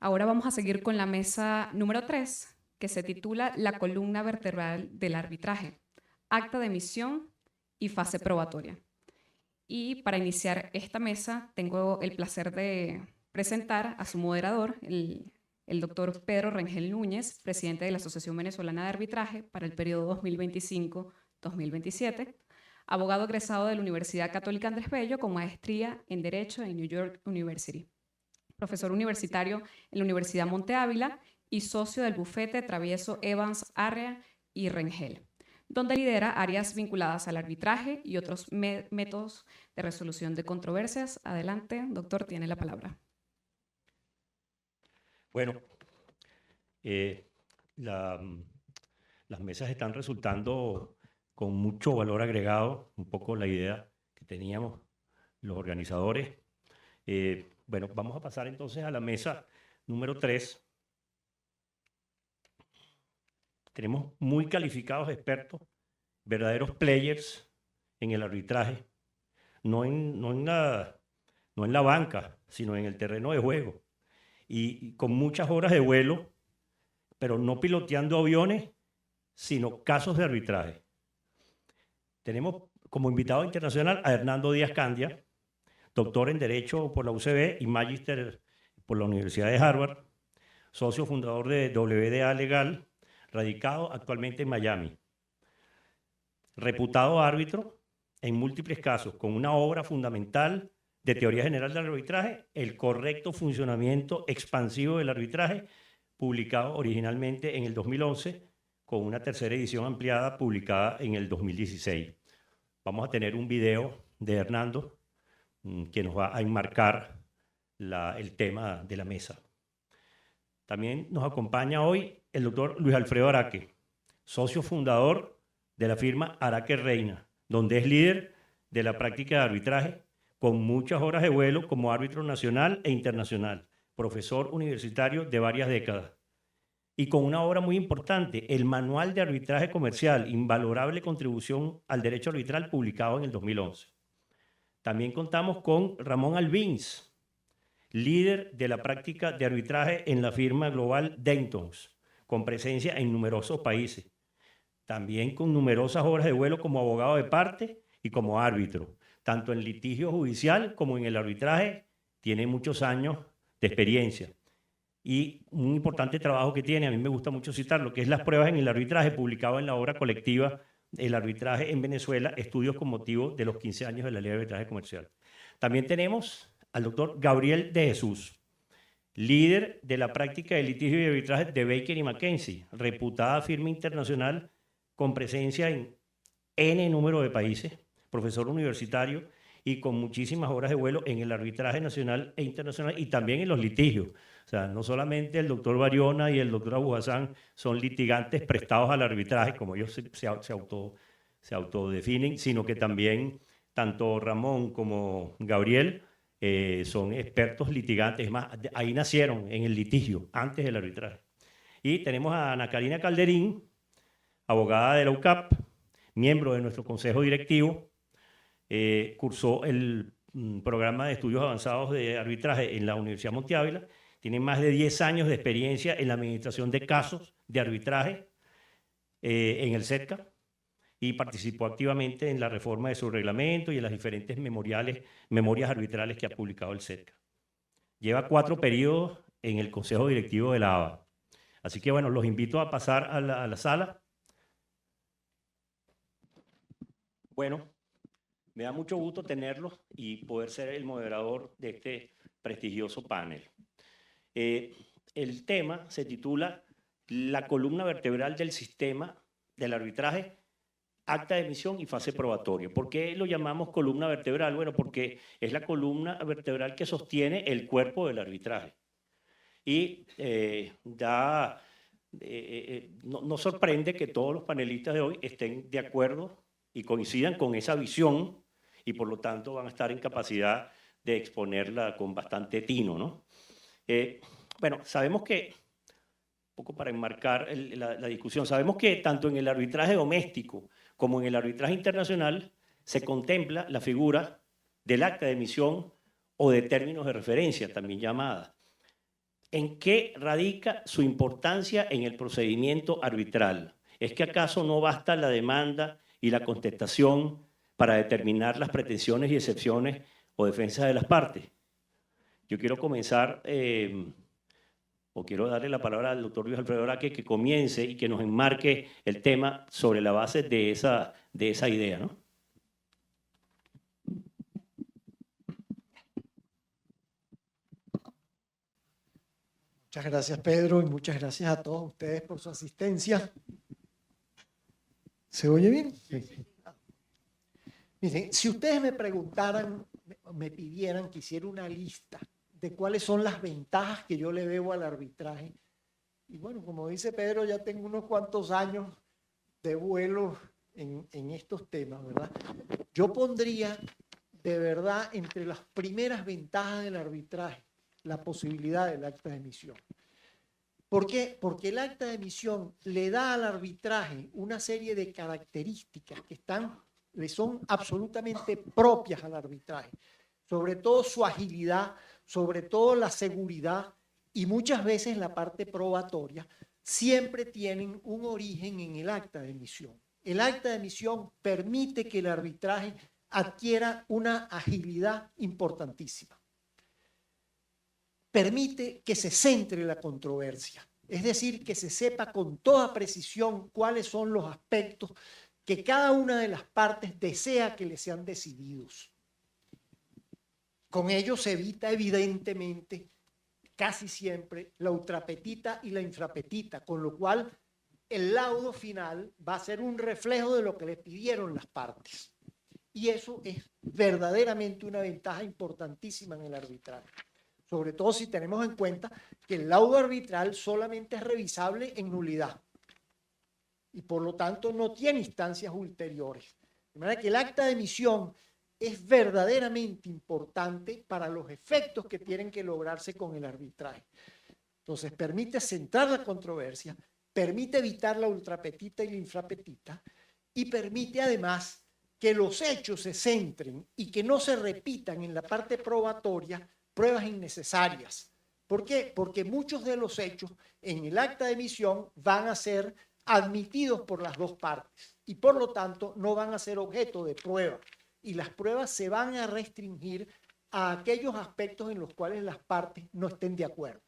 Ahora vamos a seguir con la mesa número 3, que se titula La columna vertebral del arbitraje, acta de emisión y fase probatoria. Y para iniciar esta mesa tengo el placer de presentar a su moderador, el doctor Pedro Rengel Núñez, presidente de la Asociación Venezolana de Arbitraje para el periodo 2025-2027, abogado egresado de la Universidad Católica Andrés Bello con maestría en Derecho en New York University, profesor universitario en la Universidad Monte Ávila y socio del bufete Travieso Evans Arrea y Rengel, donde lidera áreas vinculadas al arbitraje y otros métodos de resolución de controversias. Adelante, doctor, tiene la palabra. Bueno, eh, la- las mesas están resultando con mucho valor agregado, un poco la idea que teníamos los organizadores. Bueno, vamos a pasar entonces a la mesa número 3. Tenemos muy calificados expertos, verdaderos players en el arbitraje, no en la banca, sino en el terreno de juego. Y con muchas horas de vuelo, pero no piloteando aviones, sino casos de arbitraje. Tenemos como invitado internacional a Hernando Díaz Candia, doctor en Derecho por la UCB y magíster por la Universidad de Harvard, socio fundador de WDA Legal, radicado actualmente en Miami. Reputado árbitro en múltiples casos, con una obra fundamental de teoría general del arbitraje, El correcto funcionamiento expansivo del arbitraje, publicado originalmente en el 2011, con una tercera edición ampliada publicada en el 2016. Vamos a tener un video de Hernando que nos va a enmarcar el tema de la mesa. También nos acompaña hoy el doctor Luis Alfredo Araque, socio fundador de la firma Araque Reina, donde es líder de la práctica de arbitraje, con muchas horas de vuelo como árbitro nacional e internacional, profesor universitario de varias décadas, y con una obra muy importante, el Manual de Arbitraje Comercial, invalorable contribución al derecho arbitral, publicado en el 2011. También contamos con Ramón Albins, líder de la práctica de arbitraje en la firma global Dentons, con presencia en numerosos países. También con numerosas horas de vuelo como abogado de parte y como árbitro, tanto en litigio judicial como en el arbitraje. Tiene muchos años de experiencia. Y un importante trabajo que tiene, a mí me gusta mucho citarlo, que es las pruebas en el arbitraje, publicado en la obra colectiva El arbitraje en Venezuela, estudios con motivo de los 15 años de la ley de arbitraje comercial. También tenemos al doctor Gabriel de Jesús, líder de la práctica de litigio y arbitraje de Baker y McKenzie, reputada firma internacional con presencia en N número de países, profesor universitario y con muchísimas horas de vuelo en el arbitraje nacional e internacional y también en los litigios. O sea, no solamente el doctor Bariona y el doctor Abu Hassan son litigantes prestados al arbitraje, como ellos se autodefinen, sino que también tanto Ramón como Gabriel son expertos litigantes. Es más, ahí nacieron en el litigio, antes del arbitraje. Y tenemos a Ana Karina Calderín, abogada de la UCAP, miembro de nuestro consejo directivo, cursó el programa de estudios avanzados de arbitraje en la Universidad Monte Ávila, tiene más de 10 años de experiencia en la administración de casos de arbitraje en el CEDCA y participó activamente en la reforma de su reglamento y en las diferentes memorias arbitrales que ha publicado el CEDCA. Lleva 4 periodos en el consejo directivo de la ABA. Así que bueno, los invito a pasar a la sala. Bueno, me da mucho gusto tenerlos y poder ser el moderador de este prestigioso panel. El tema se titula La columna vertebral del sistema del arbitraje, acta de emisión y fase probatoria. ¿Por qué lo llamamos columna vertebral? Bueno, porque es la columna vertebral que sostiene el cuerpo del arbitraje. Y no sorprende que todos los panelistas de hoy estén de acuerdo y coincidan con esa visión y por lo tanto van a estar en capacidad de exponerla con bastante tino, ¿no? Bueno, sabemos que, un poco para enmarcar la discusión, sabemos que tanto en el arbitraje doméstico como en el arbitraje internacional se contempla la figura del acta de emisión o de términos de referencia, también llamada. ¿En qué radica su importancia en el procedimiento arbitral? ¿Es que acaso no basta la demanda y la contestación para determinar las pretensiones y excepciones o defensas de las partes? Yo quiero comenzar, o quiero darle la palabra al doctor Luis Alfredo Araque, que comience y que nos enmarque el tema sobre la base de esa idea, ¿no? Muchas gracias, Pedro, y muchas gracias a todos ustedes por su asistencia. ¿Se oye bien? Sí. Miren, si ustedes me preguntaran, me pidieran que hiciera una lista de cuáles son las ventajas que yo le veo al arbitraje, y bueno, como dice Pedro, ya tengo unos cuantos años de vuelo en estos temas, ¿verdad? Yo pondría de verdad entre las primeras ventajas del arbitraje la posibilidad del acta de emisión. ¿Por qué? Porque el acta de emisión le da al arbitraje una serie de características que le son absolutamente propias al arbitraje, sobre todo su agilidad, sobre todo la seguridad y muchas veces la parte probatoria, siempre tienen un origen en el acta de emisión. El acta de emisión permite que el arbitraje adquiera una agilidad importantísima. Permite que se centre la controversia, es decir, que se sepa con toda precisión cuáles son los aspectos que cada una de las partes desea que le sean decididos. Con ello se evita evidentemente casi siempre la ultrapetita y la infrapetita, con lo cual el laudo final va a ser un reflejo de lo que le pidieron las partes. Y eso es verdaderamente una ventaja importantísima en el arbitraje. Sobre todo si tenemos en cuenta que el laudo arbitral solamente es revisable en nulidad y por lo tanto no tiene instancias ulteriores. De manera que el acta de emisión es verdaderamente importante para los efectos que tienen que lograrse con el arbitraje. Entonces permite centrar la controversia, permite evitar la ultrapetita y la infrapetita y permite además que los hechos se centren y que no se repitan en la parte probatoria pruebas innecesarias. ¿Por qué? Porque muchos de los hechos en el acta de emisión van a ser admitidos por las dos partes y por lo tanto no van a ser objeto de prueba y las pruebas se van a restringir a aquellos aspectos en los cuales las partes no estén de acuerdo.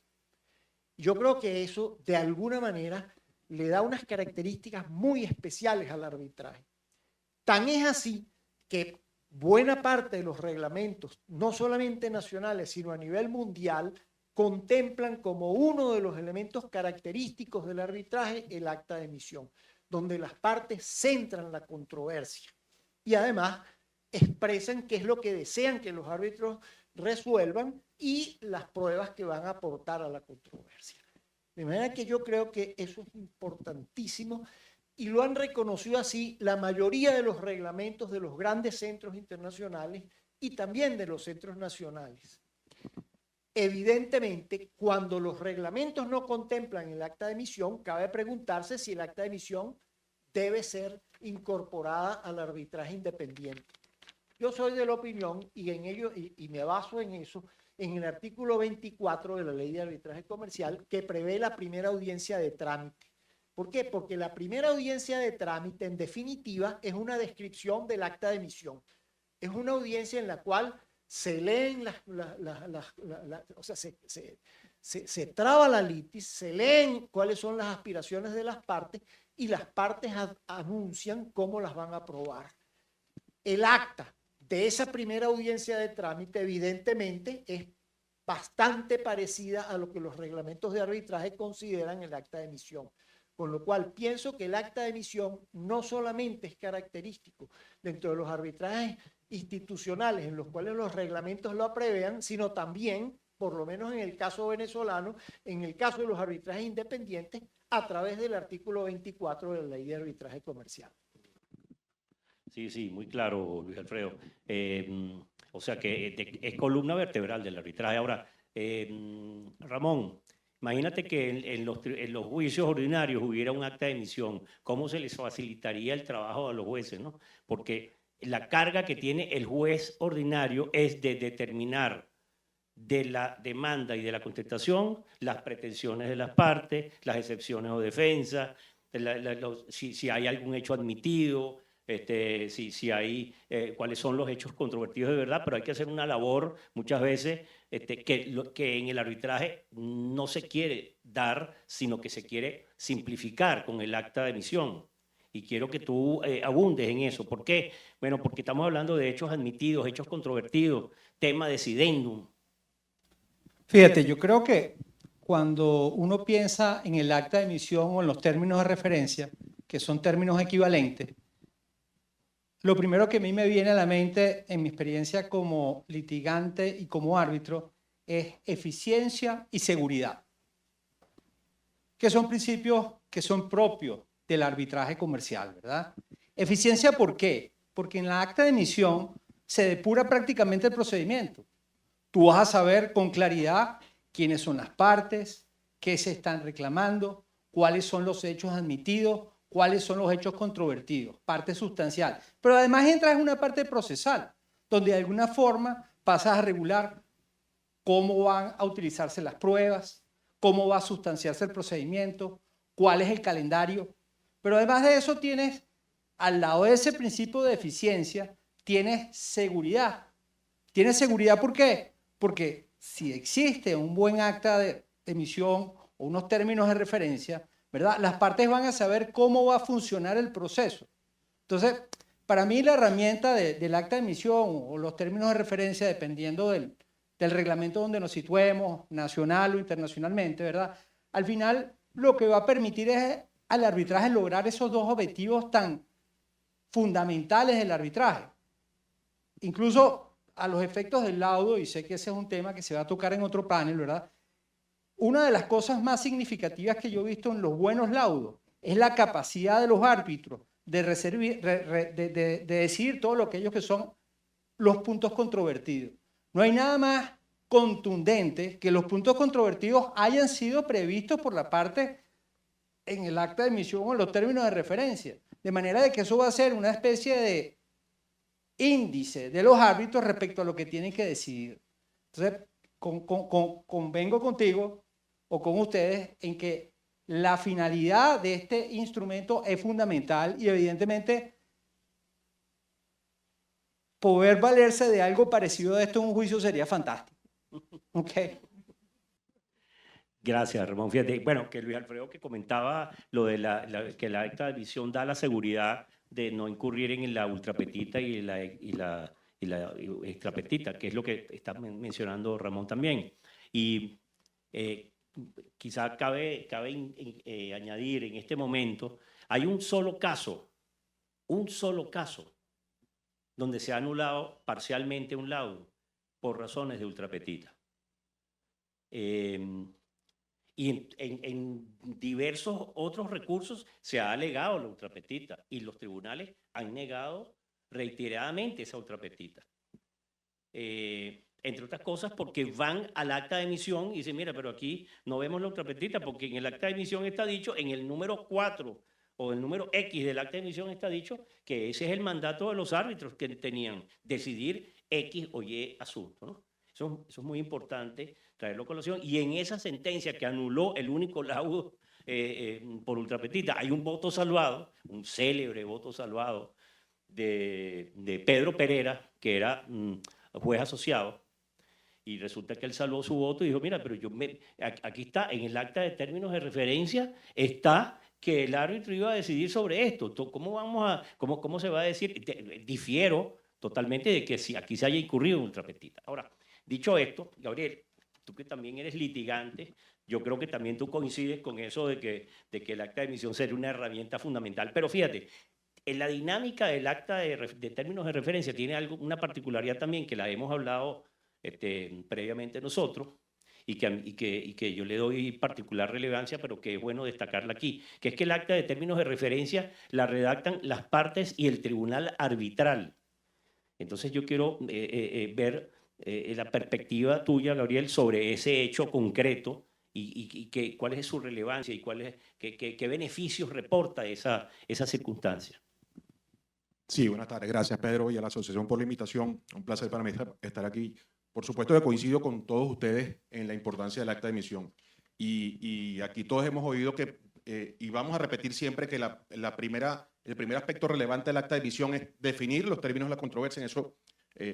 Yo creo que eso de alguna manera le da unas características muy especiales al arbitraje. Tan es así que buena parte de los reglamentos, no solamente nacionales, sino a nivel mundial, contemplan como uno de los elementos característicos del arbitraje el acta de emisión, donde las partes centran la controversia y además expresan qué es lo que desean que los árbitros resuelvan y las pruebas que van a aportar a la controversia. De manera que yo creo que eso es importantísimo y lo han reconocido así la mayoría de los reglamentos de los grandes centros internacionales y también de los centros nacionales. Evidentemente, cuando los reglamentos no contemplan el acta de emisión, cabe preguntarse si el acta de emisión debe ser incorporada al arbitraje independiente. Yo soy de la opinión, y en ello, y me baso en eso, en el artículo 24 de la Ley de Arbitraje Comercial, que prevé la primera audiencia de trámite. ¿Por qué? Porque la primera audiencia de trámite, en definitiva, es una descripción del acta de emisión. Es una audiencia en la cual se leen o sea, se traba la litis, se leen cuáles son las aspiraciones de las partes y las partes anuncian cómo las van a aprobar. El acta de esa primera audiencia de trámite, evidentemente, es bastante parecida a lo que los reglamentos de arbitraje consideran el acta de emisión. Con lo cual pienso que el acta de emisión no solamente es característico dentro de los arbitrajes institucionales en los cuales los reglamentos lo prevean, sino también, por lo menos en el caso venezolano, en el caso de los arbitrajes independientes, a través del artículo 24 de la Ley de Arbitraje Comercial. Sí, sí, muy claro, Luis Alfredo. O sea que es columna vertebral del arbitraje. Ahora, Ramón, imagínate que en los juicios ordinarios hubiera un acta de emisión. ¿Cómo se les facilitaría el trabajo a los jueces, ¿no? Porque la carga que tiene el juez ordinario es de determinar de la demanda y de la contestación las pretensiones de las partes, las excepciones o defensas, si hay algún hecho admitido, si hay, cuáles son los hechos controvertidos de verdad, pero hay que hacer una labor muchas veces que en el arbitraje no se quiere dar, sino que se quiere simplificar con el acta de emisión. Y quiero que tú abundes en eso. ¿Por qué? Bueno, porque estamos hablando de hechos admitidos, hechos controvertidos, tema decidendum. Fíjate, yo creo que cuando uno piensa en el acta de emisión o en los términos de referencia, que son términos equivalentes, lo primero que a mí me viene a la mente en mi experiencia como litigante y como árbitro es eficiencia y seguridad, que son principios que son propios del arbitraje comercial, ¿verdad? Eficiencia, ¿por qué? Porque en la acta de emisión se depura prácticamente el procedimiento. Tú vas a saber con claridad quiénes son las partes, qué se están reclamando, cuáles son los hechos admitidos, cuáles son los hechos controvertidos, parte sustancial. Pero además entras en una parte procesal, donde de alguna forma pasas a regular cómo van a utilizarse las pruebas, cómo va a sustanciarse el procedimiento, cuál es el calendario. Pero además de eso tienes, al lado de ese principio de eficiencia, tienes seguridad. ¿Tienes seguridad por qué? Porque si existe un buen acta de emisión o unos términos de referencia, ¿verdad? Las partes van a saber cómo va a funcionar el proceso. Entonces, para mí la herramienta del acta de emisión o los términos de referencia, dependiendo del reglamento donde nos situemos, nacional o internacionalmente, ¿verdad? Al final, lo que va a permitir es al arbitraje lograr esos dos objetivos tan fundamentales del arbitraje. Incluso a los efectos del laudo, y sé que ese es un tema que se va a tocar en otro panel, ¿verdad? Una de las cosas más significativas que yo he visto en los buenos laudos es la capacidad de los árbitros de decidir todo lo que ellos que son los puntos controvertidos. No hay nada más contundente que los puntos controvertidos hayan sido previstos por la parte en el acta de emisión o en los términos de referencia. De manera de que eso va a ser una especie de índice de los árbitros respecto a lo que tienen que decidir. Entonces, convengo contigo o con ustedes en que la finalidad de este instrumento es fundamental y evidentemente poder valerse de algo parecido a esto en un juicio sería fantástico. Okay. Gracias, Ramón. Fíjate, bueno, que Luis Alfredo que comentaba lo de que la acta de emisión da la seguridad de no incurrir en la ultrapetita y la extrapetita, que es lo que está mencionando Ramón también. Y quizá cabe añadir en este momento, hay un solo caso donde se ha anulado parcialmente un laudo por razones de ultrapetita. Y en diversos otros recursos se ha alegado la ultrapetita y los tribunales han negado reiteradamente esa ultrapetita. Entre otras cosas porque van al acta de emisión y dicen, mira, pero aquí no vemos la ultrapetita porque en el acta de emisión está dicho, en el número 4 o el número X del acta de emisión está dicho que ese es el mandato de los árbitros que tenían, decidir X o Y asunto, ¿no? Eso es muy importante traerlo a colación. Y en esa sentencia que anuló el único laudo por ultrapetita, hay un voto salvado, un célebre voto salvado de Pedro Pereira, que era juez asociado, y resulta que él salvó su voto y dijo, mira, pero aquí está, en el acta de términos de referencia, está que el árbitro iba a decidir sobre esto. ¿Cómo se va a decir? Difiero totalmente de que si aquí se haya incurrido en ultrapetita. Ahora, dicho esto, Gabriel, tú que también eres litigante, yo creo que también tú coincides con eso de que el acta de emisión sería una herramienta fundamental. Pero fíjate, en la dinámica del acta de términos de referencia tiene una particularidad también que la hemos hablado previamente nosotros y que yo le doy particular relevancia, pero que es bueno destacarla aquí, que es que el acta de términos de referencia la redactan las partes y el tribunal arbitral. Entonces yo quiero ver la perspectiva tuya, Gabriel, sobre ese hecho concreto y cuál es su relevancia y qué beneficios reporta esa circunstancia. Sí, buenas tardes. Gracias, Pedro, y a la Asociación por la invitación. Un placer para mí estar aquí por supuesto que coincido con todos ustedes en la importancia del acta de emisión. Y aquí todos hemos oído que, y vamos a repetir siempre que el primer aspecto relevante del acta de emisión es definir los términos de la controversia. En eso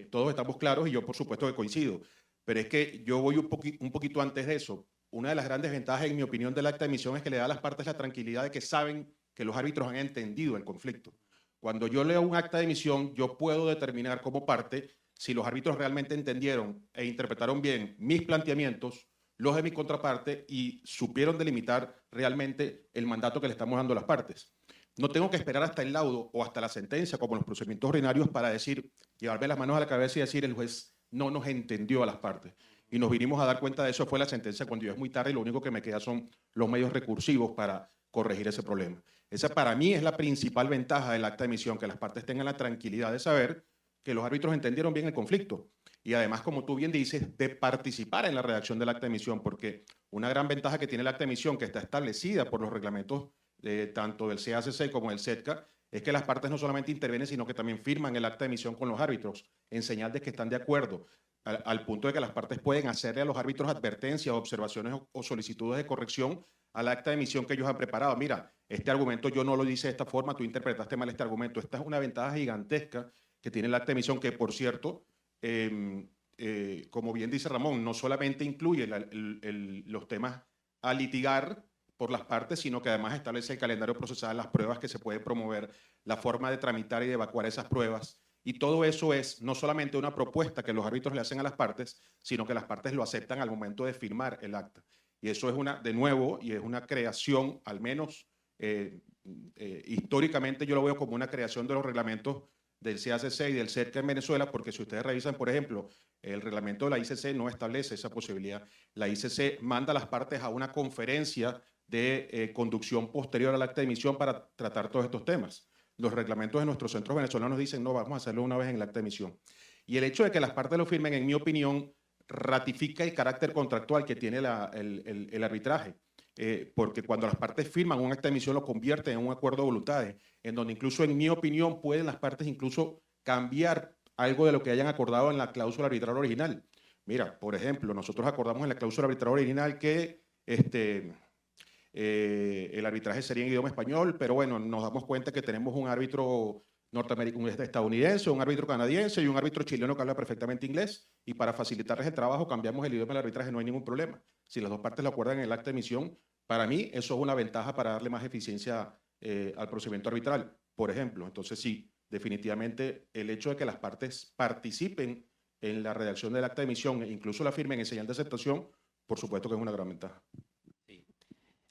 todos estamos claros y yo por supuesto que coincido. Pero es que yo voy un poquito antes de eso. Una de las grandes ventajas, en mi opinión, del acta de emisión es que le da a las partes la tranquilidad de que saben que los árbitros han entendido el conflicto. Cuando yo leo un acta de emisión, yo puedo determinar como parte si los árbitros realmente entendieron e interpretaron bien mis planteamientos, los de mi contraparte, y supieron delimitar realmente el mandato que le estamos dando a las partes. No tengo que esperar hasta el laudo o hasta la sentencia, como en los procedimientos ordinarios, para decir, llevarme las manos a la cabeza y decir, el juez no nos entendió a las partes. Y nos vinimos a dar cuenta de eso, fue la sentencia cuando ya es muy tarde y lo único que me queda son los medios recursivos para corregir ese problema. Esa para mí es la principal ventaja del acta de emisión, que las partes tengan la tranquilidad de saber que los árbitros entendieron bien el conflicto. Y además, como tú bien dices, de participar en la redacción del acta de emisión, porque una gran ventaja que tiene el acta de emisión, que está establecida por los reglamentos tanto del CACC como del CEDCA, es que las partes no solamente intervienen, sino que también firman el acta de emisión con los árbitros, en señal de que están de acuerdo, al punto de que las partes pueden hacerle a los árbitros advertencias, observaciones o solicitudes de corrección al acta de emisión que ellos han preparado. Mira, este argumento yo no lo hice de esta forma, tú interpretaste mal este argumento. Esta es una ventaja gigantesca que tiene el acta de emisión, que por cierto, como bien dice Ramón, no solamente incluye los temas a litigar por las partes, sino que además establece el calendario procesal, las pruebas que se puede promover, la forma de tramitar y de evacuar esas pruebas. Y todo eso es no solamente una propuesta que los árbitros le hacen a las partes, sino que las partes lo aceptan al momento de firmar el acta. Y eso es de nuevo, y es una creación, al menos históricamente yo lo veo como una creación de los reglamentos del CACC y del CEDCA en Venezuela, porque si ustedes revisan, por ejemplo, el reglamento de la ICC no establece esa posibilidad. La ICC manda a las partes a una conferencia de conducción posterior al acta de emisión para tratar todos estos temas. Los reglamentos de nuestros centros venezolanos dicen, no, vamos a hacerlo una vez en el acta de emisión. Y el hecho de que las partes lo firmen, en mi opinión, ratifica el carácter contractual que tiene el arbitraje. Porque cuando las partes firman un acta de emisión lo convierten en un acuerdo de voluntades, en donde incluso, en mi opinión, pueden las partes incluso cambiar algo de lo que hayan acordado en la cláusula arbitral original. Mira, por ejemplo, nosotros acordamos en la cláusula arbitral original que el arbitraje sería en idioma español, pero bueno, nos damos cuenta que tenemos un árbitro norteamericano, estadounidense, un árbitro canadiense y un árbitro chileno que habla perfectamente inglés, y para facilitarles el trabajo cambiamos el idioma del arbitraje, no hay ningún problema. Si las dos partes lo acuerdan en el acta de emisión, para mí eso es una ventaja para darle más eficiencia al procedimiento arbitral, por ejemplo. Entonces sí, definitivamente el hecho de que las partes participen en la redacción del acta de emisión e incluso la firmen en señal de aceptación, por supuesto que es una gran ventaja. Sí.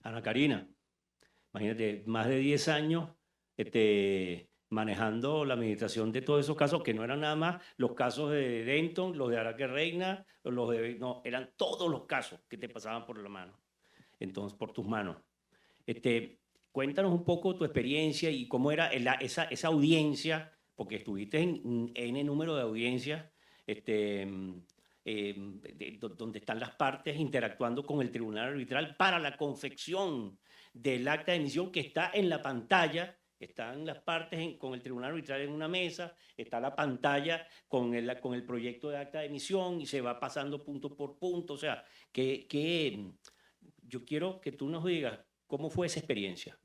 Ana Karina, imagínate, más de 10 años manejando la administración de todos esos casos, que no eran nada más los casos de Denton, los de Araque Reina, no, eran todos los casos que te pasaban por la mano, entonces por tus manos. Cuéntanos un poco tu experiencia y cómo era esa audiencia, porque estuviste en N número de audiencias, donde están las partes interactuando con el tribunal arbitral para la confección del acta de emisión que está en la pantalla. Están las partes con el tribunal arbitral en una mesa, está la pantalla con el proyecto de acta de emisión y se va pasando punto por punto. O sea, yo quiero que tú nos digas cómo fue esa experiencia.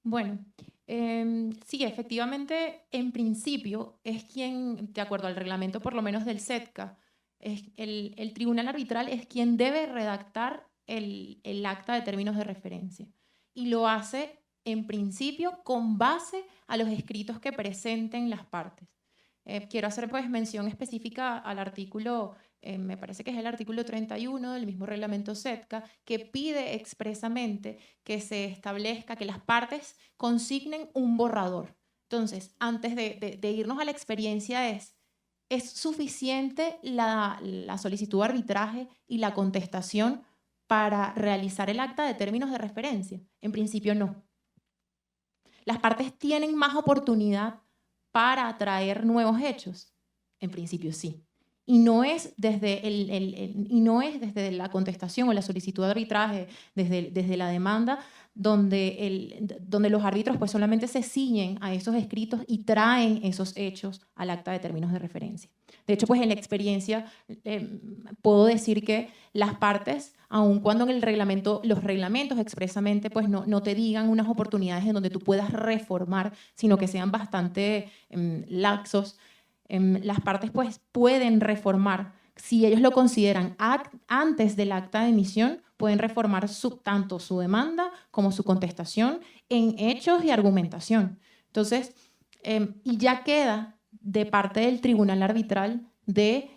Bueno, sí, efectivamente, en principio es quien, de acuerdo al reglamento por lo menos del CEDCA, el tribunal arbitral es quien debe redactar el acta de términos de referencia. Y lo hace en principio con base a los escritos que presenten las partes. Quiero hacer pues mención específica al artículo, me parece que es el artículo 31 del mismo reglamento CEDCA, que pide expresamente que se establezca que las partes consignen un borrador. Entonces, antes de irnos a la experiencia ¿es suficiente la solicitud de arbitraje y la contestación para realizar el acta de términos de referencia? En principio no. ¿Las partes tienen más oportunidad para traer nuevos hechos? En principio sí. Y no es desde, desde la contestación o la solicitud de arbitraje, desde la demanda, donde los árbitros pues solamente se ciñen a esos escritos y traen esos hechos al acta de términos de referencia. De hecho, pues en la experiencia puedo decir que las partes, aun cuando en el reglamento, los reglamentos expresamente pues no te digan unas oportunidades en donde tú puedas reformar, sino que sean bastante laxos, las partes pues pueden reformar. Si ellos lo consideran antes del acta de emisión, pueden reformar tanto su demanda como su contestación en hechos y argumentación. Entonces, y ya queda de parte del tribunal arbitral de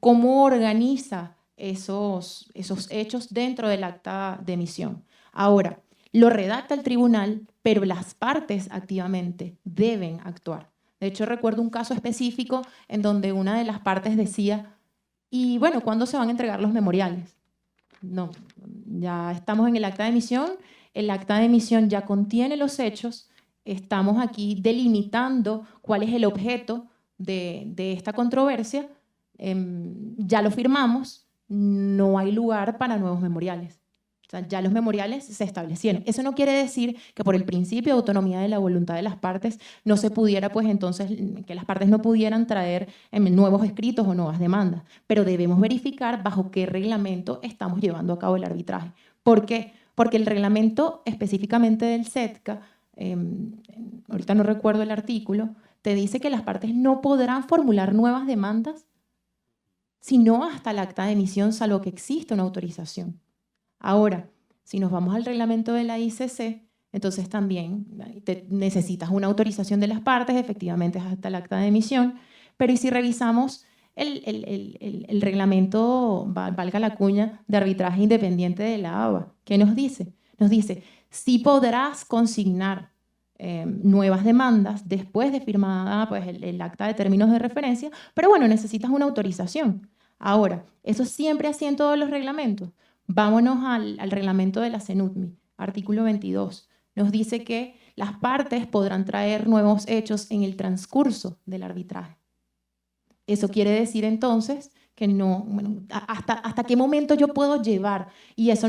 cómo organiza esos hechos dentro del acta de emisión. Ahora, lo redacta el tribunal, pero las partes activamente deben actuar. De hecho, recuerdo un caso específico en donde una de las partes decía, y bueno, ¿cuándo se van a entregar los memoriales? No, ya estamos en el acta de emisión, el acta de emisión ya contiene los hechos, estamos aquí delimitando cuál es el objeto de esta controversia, ya lo firmamos, no hay lugar para nuevos memoriales. O sea, ya los memoriales se establecieron. Eso no quiere decir que por el principio de autonomía de la voluntad de las partes no se pudiera, pues entonces, que las partes no pudieran traer nuevos escritos o nuevas demandas. Pero debemos verificar bajo qué reglamento estamos llevando a cabo el arbitraje. ¿Por qué? Porque el reglamento específicamente del SETCA, ahorita no recuerdo el artículo, te dice que las partes no podrán formular nuevas demandas sino hasta el acta de emisión, salvo que exista una autorización. Ahora, si nos vamos al reglamento de la ICC, entonces también necesitas una autorización de las partes, efectivamente es hasta el acta de emisión, pero y si revisamos el reglamento, valga la cuña, de arbitraje independiente de la ABA, ¿qué nos dice? Nos dice, sí podrás consignar nuevas demandas después de firmada pues, el acta de términos de referencia, pero bueno, necesitas una autorización. Ahora, eso siempre así en todos los reglamentos. Vámonos al reglamento de la CENUTMI, artículo 22. Nos dice que las partes podrán traer nuevos hechos en el transcurso del arbitraje. Eso quiere decir entonces que no, bueno, hasta qué momento yo puedo llevar, y eso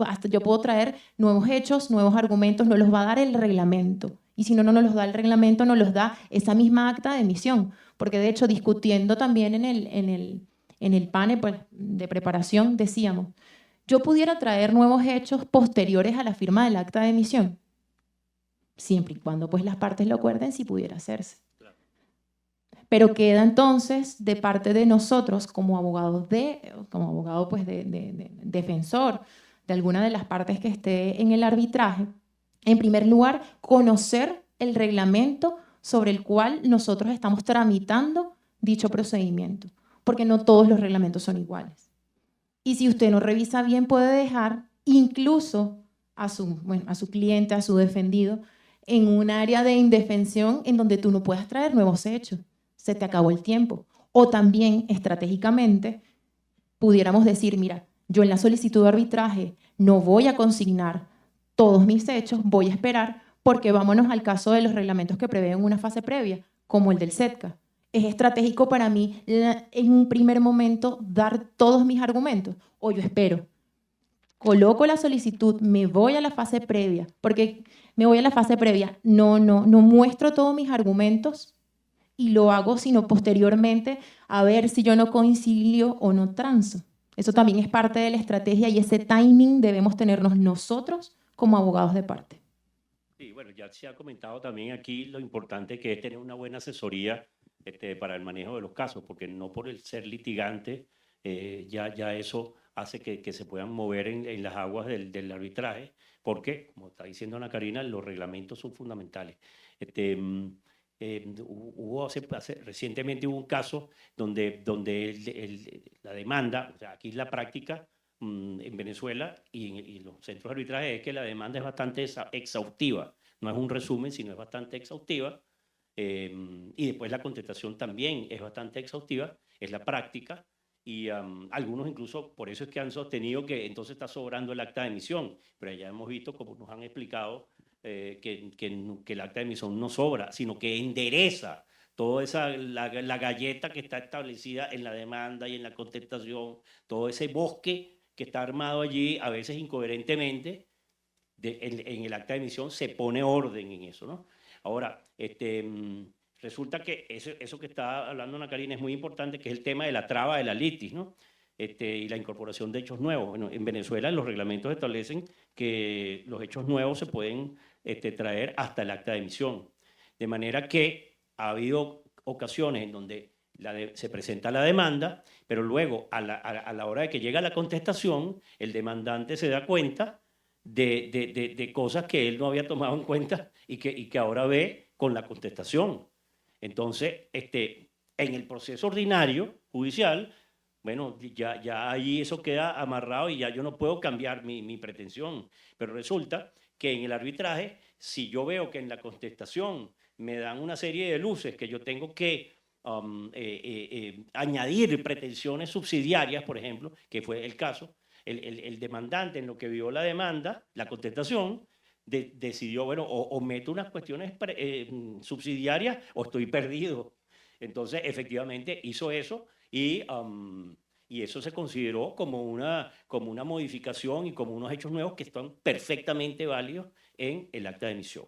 hasta yo puedo traer nuevos hechos, nuevos argumentos, nos los va a dar el reglamento. Y si no nos los da el reglamento, nos los da esa misma acta de emisión. Porque de hecho, discutiendo también en el panel pues, de preparación, decíamos, yo pudiera traer nuevos hechos posteriores a la firma del acta de emisión, siempre y cuando pues, las partes lo acuerden, si pudiera hacerse. Pero queda entonces de parte de nosotros como abogados pues defensor de alguna de las partes que esté en el arbitraje, en primer lugar, conocer el reglamento sobre el cual nosotros estamos tramitando dicho procedimiento, porque no todos los reglamentos son iguales. Y si usted no revisa bien, puede dejar incluso a su cliente, a su defendido, en un área de indefensión en donde tú no puedas traer nuevos hechos. Se te acabó el tiempo. O también, estratégicamente, pudiéramos decir, mira, yo en la solicitud de arbitraje no voy a consignar todos mis hechos, voy a esperar, porque vámonos al caso de los reglamentos que prevén una fase previa, como el del SETCA. Es estratégico para mí en un primer momento dar todos mis argumentos, o yo espero. Coloco la solicitud, me voy a la fase previa, porque me voy a la fase previa, no muestro todos mis argumentos y lo hago, sino posteriormente a ver si yo no concilio o no transo. Eso también es parte de la estrategia y ese timing debemos tenernos nosotros como abogados de parte. Sí, bueno, ya se ha comentado también aquí lo importante que es tener una buena asesoría para el manejo de los casos, porque no por el ser litigante, ya eso hace que se puedan mover en las aguas del arbitraje, porque, como está diciendo Ana Karina, los reglamentos son fundamentales. Recientemente hubo un caso donde la demanda, o sea, aquí la práctica en Venezuela y en los centros de arbitraje es que la demanda es bastante exhaustiva, no es un resumen, sino es bastante exhaustiva, y después la contestación también es bastante exhaustiva, es la práctica, y algunos incluso por eso es que han sostenido que entonces está sobrando el acta de emisión, pero ya hemos visto, como nos han explicado, que el acta de emisión no sobra, sino que endereza toda la galleta que está establecida en la demanda y en la contestación, todo ese bosque que está armado allí, a veces incoherentemente, en el acta de emisión se pone orden en eso, ¿no? Ahora, resulta que eso que está hablando Ana Karina es muy importante, que es el tema de la traba de la litis, ¿no? Y la incorporación de hechos nuevos. Bueno, en Venezuela los reglamentos establecen que los hechos nuevos se pueden traer hasta el acta de emisión. De manera que ha habido ocasiones en donde se presenta la demanda, pero luego a la hora de que llega la contestación, el demandante se da cuenta de cosas que él no había tomado en cuenta y que ahora ve con la contestación. Entonces, en el proceso ordinario judicial, bueno, ya ahí eso queda amarrado y ya yo no puedo cambiar mi pretensión. Pero resulta que en el arbitraje, si yo veo que en la contestación me dan una serie de luces que yo tengo que añadir pretensiones subsidiarias, por ejemplo, que fue el caso, el demandante en lo que vio la demanda, la contestación, decidió, bueno, o meto unas cuestiones subsidiarias o estoy perdido. Entonces, efectivamente, hizo eso y eso se consideró como una modificación y como unos hechos nuevos que están perfectamente válidos en el acta de emisión.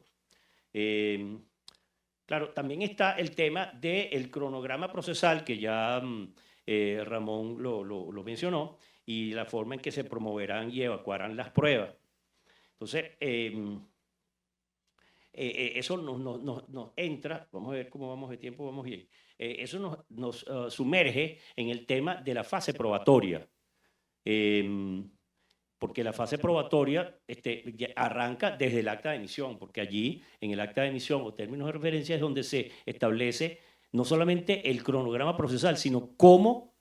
Claro, también está el tema del cronograma procesal, que ya Ramón lo mencionó, y la forma en que se promoverán y evacuarán las pruebas. Entonces, eso nos entra, vamos a ver cómo vamos de tiempo, vamos bien, eso nos sumerge en el tema de la fase probatoria, porque la fase probatoria arranca desde el acta de emisión, porque allí en el acta de emisión o términos de referencia es donde se establece no solamente el cronograma procesal, sino cómo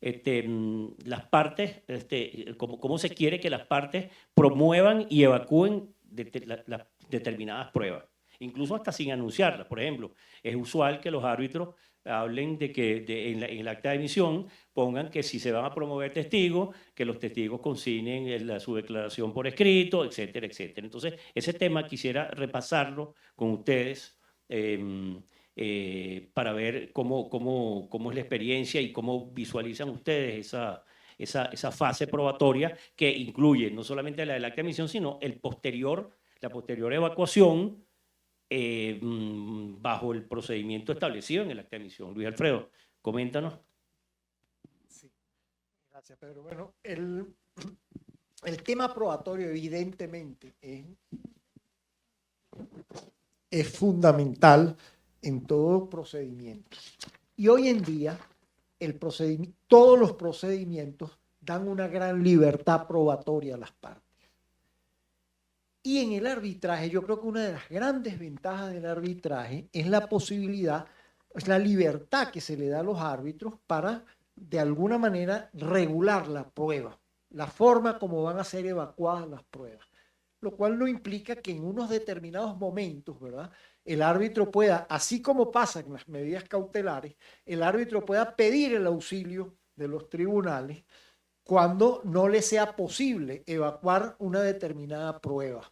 las partes, cómo se quiere que las partes promuevan y evacúen las determinadas pruebas, incluso hasta sin anunciarlas. Por ejemplo, es usual que los árbitros hablen de que en el acta de emisión pongan que si se van a promover testigos, que los testigos consignen su declaración por escrito, etcétera, etcétera. Entonces, ese tema quisiera repasarlo con ustedes para ver cómo es la experiencia y cómo visualizan ustedes esa fase probatoria que incluye no solamente la del acta de emisión, sino la posterior evacuación bajo el procedimiento establecido en el acta de emisión. Luis Alfredo, coméntanos. Sí, gracias, Pedro. Bueno, el tema probatorio evidentemente es fundamental en todo procedimiento. Y hoy en día todos los procedimientos dan una gran libertad probatoria a las partes. Y en el arbitraje, yo creo que una de las grandes ventajas del arbitraje es la posibilidad, es la libertad que se le da a los árbitros para, de alguna manera, regular la prueba, la forma como van a ser evacuadas las pruebas. Lo cual no implica que en unos determinados momentos, ¿verdad?, el árbitro pueda, así como pasa en las medidas cautelares, el árbitro pueda pedir el auxilio de los tribunales cuando no le sea posible evacuar una determinada prueba.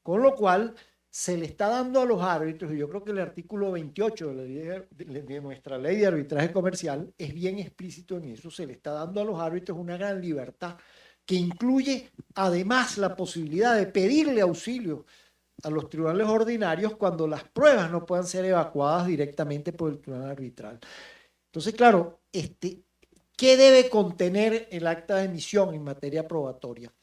Con lo cual, se le está dando a los árbitros, y yo creo que el artículo 28 de nuestra ley de arbitraje comercial es bien explícito en eso, se le está dando a los árbitros una gran libertad que incluye además la posibilidad de pedirle auxilio a los tribunales ordinarios cuando las pruebas no puedan ser evacuadas directamente por el tribunal arbitral. Entonces, claro, ¿qué debe contener el acta de emisión en materia probatoria?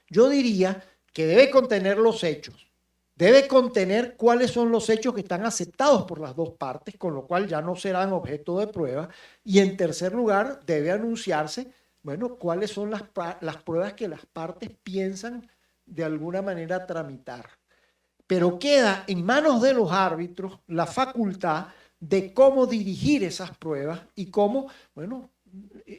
Yo diría que debe contener los hechos, debe contener cuáles son los hechos que están aceptados por las dos partes, con lo cual ya no serán objeto de prueba, y en tercer lugar debe anunciarse, bueno, cuáles son las pruebas que las partes piensan de alguna manera tramitar. Pero queda en manos de los árbitros la facultad de cómo dirigir esas pruebas y cómo, bueno,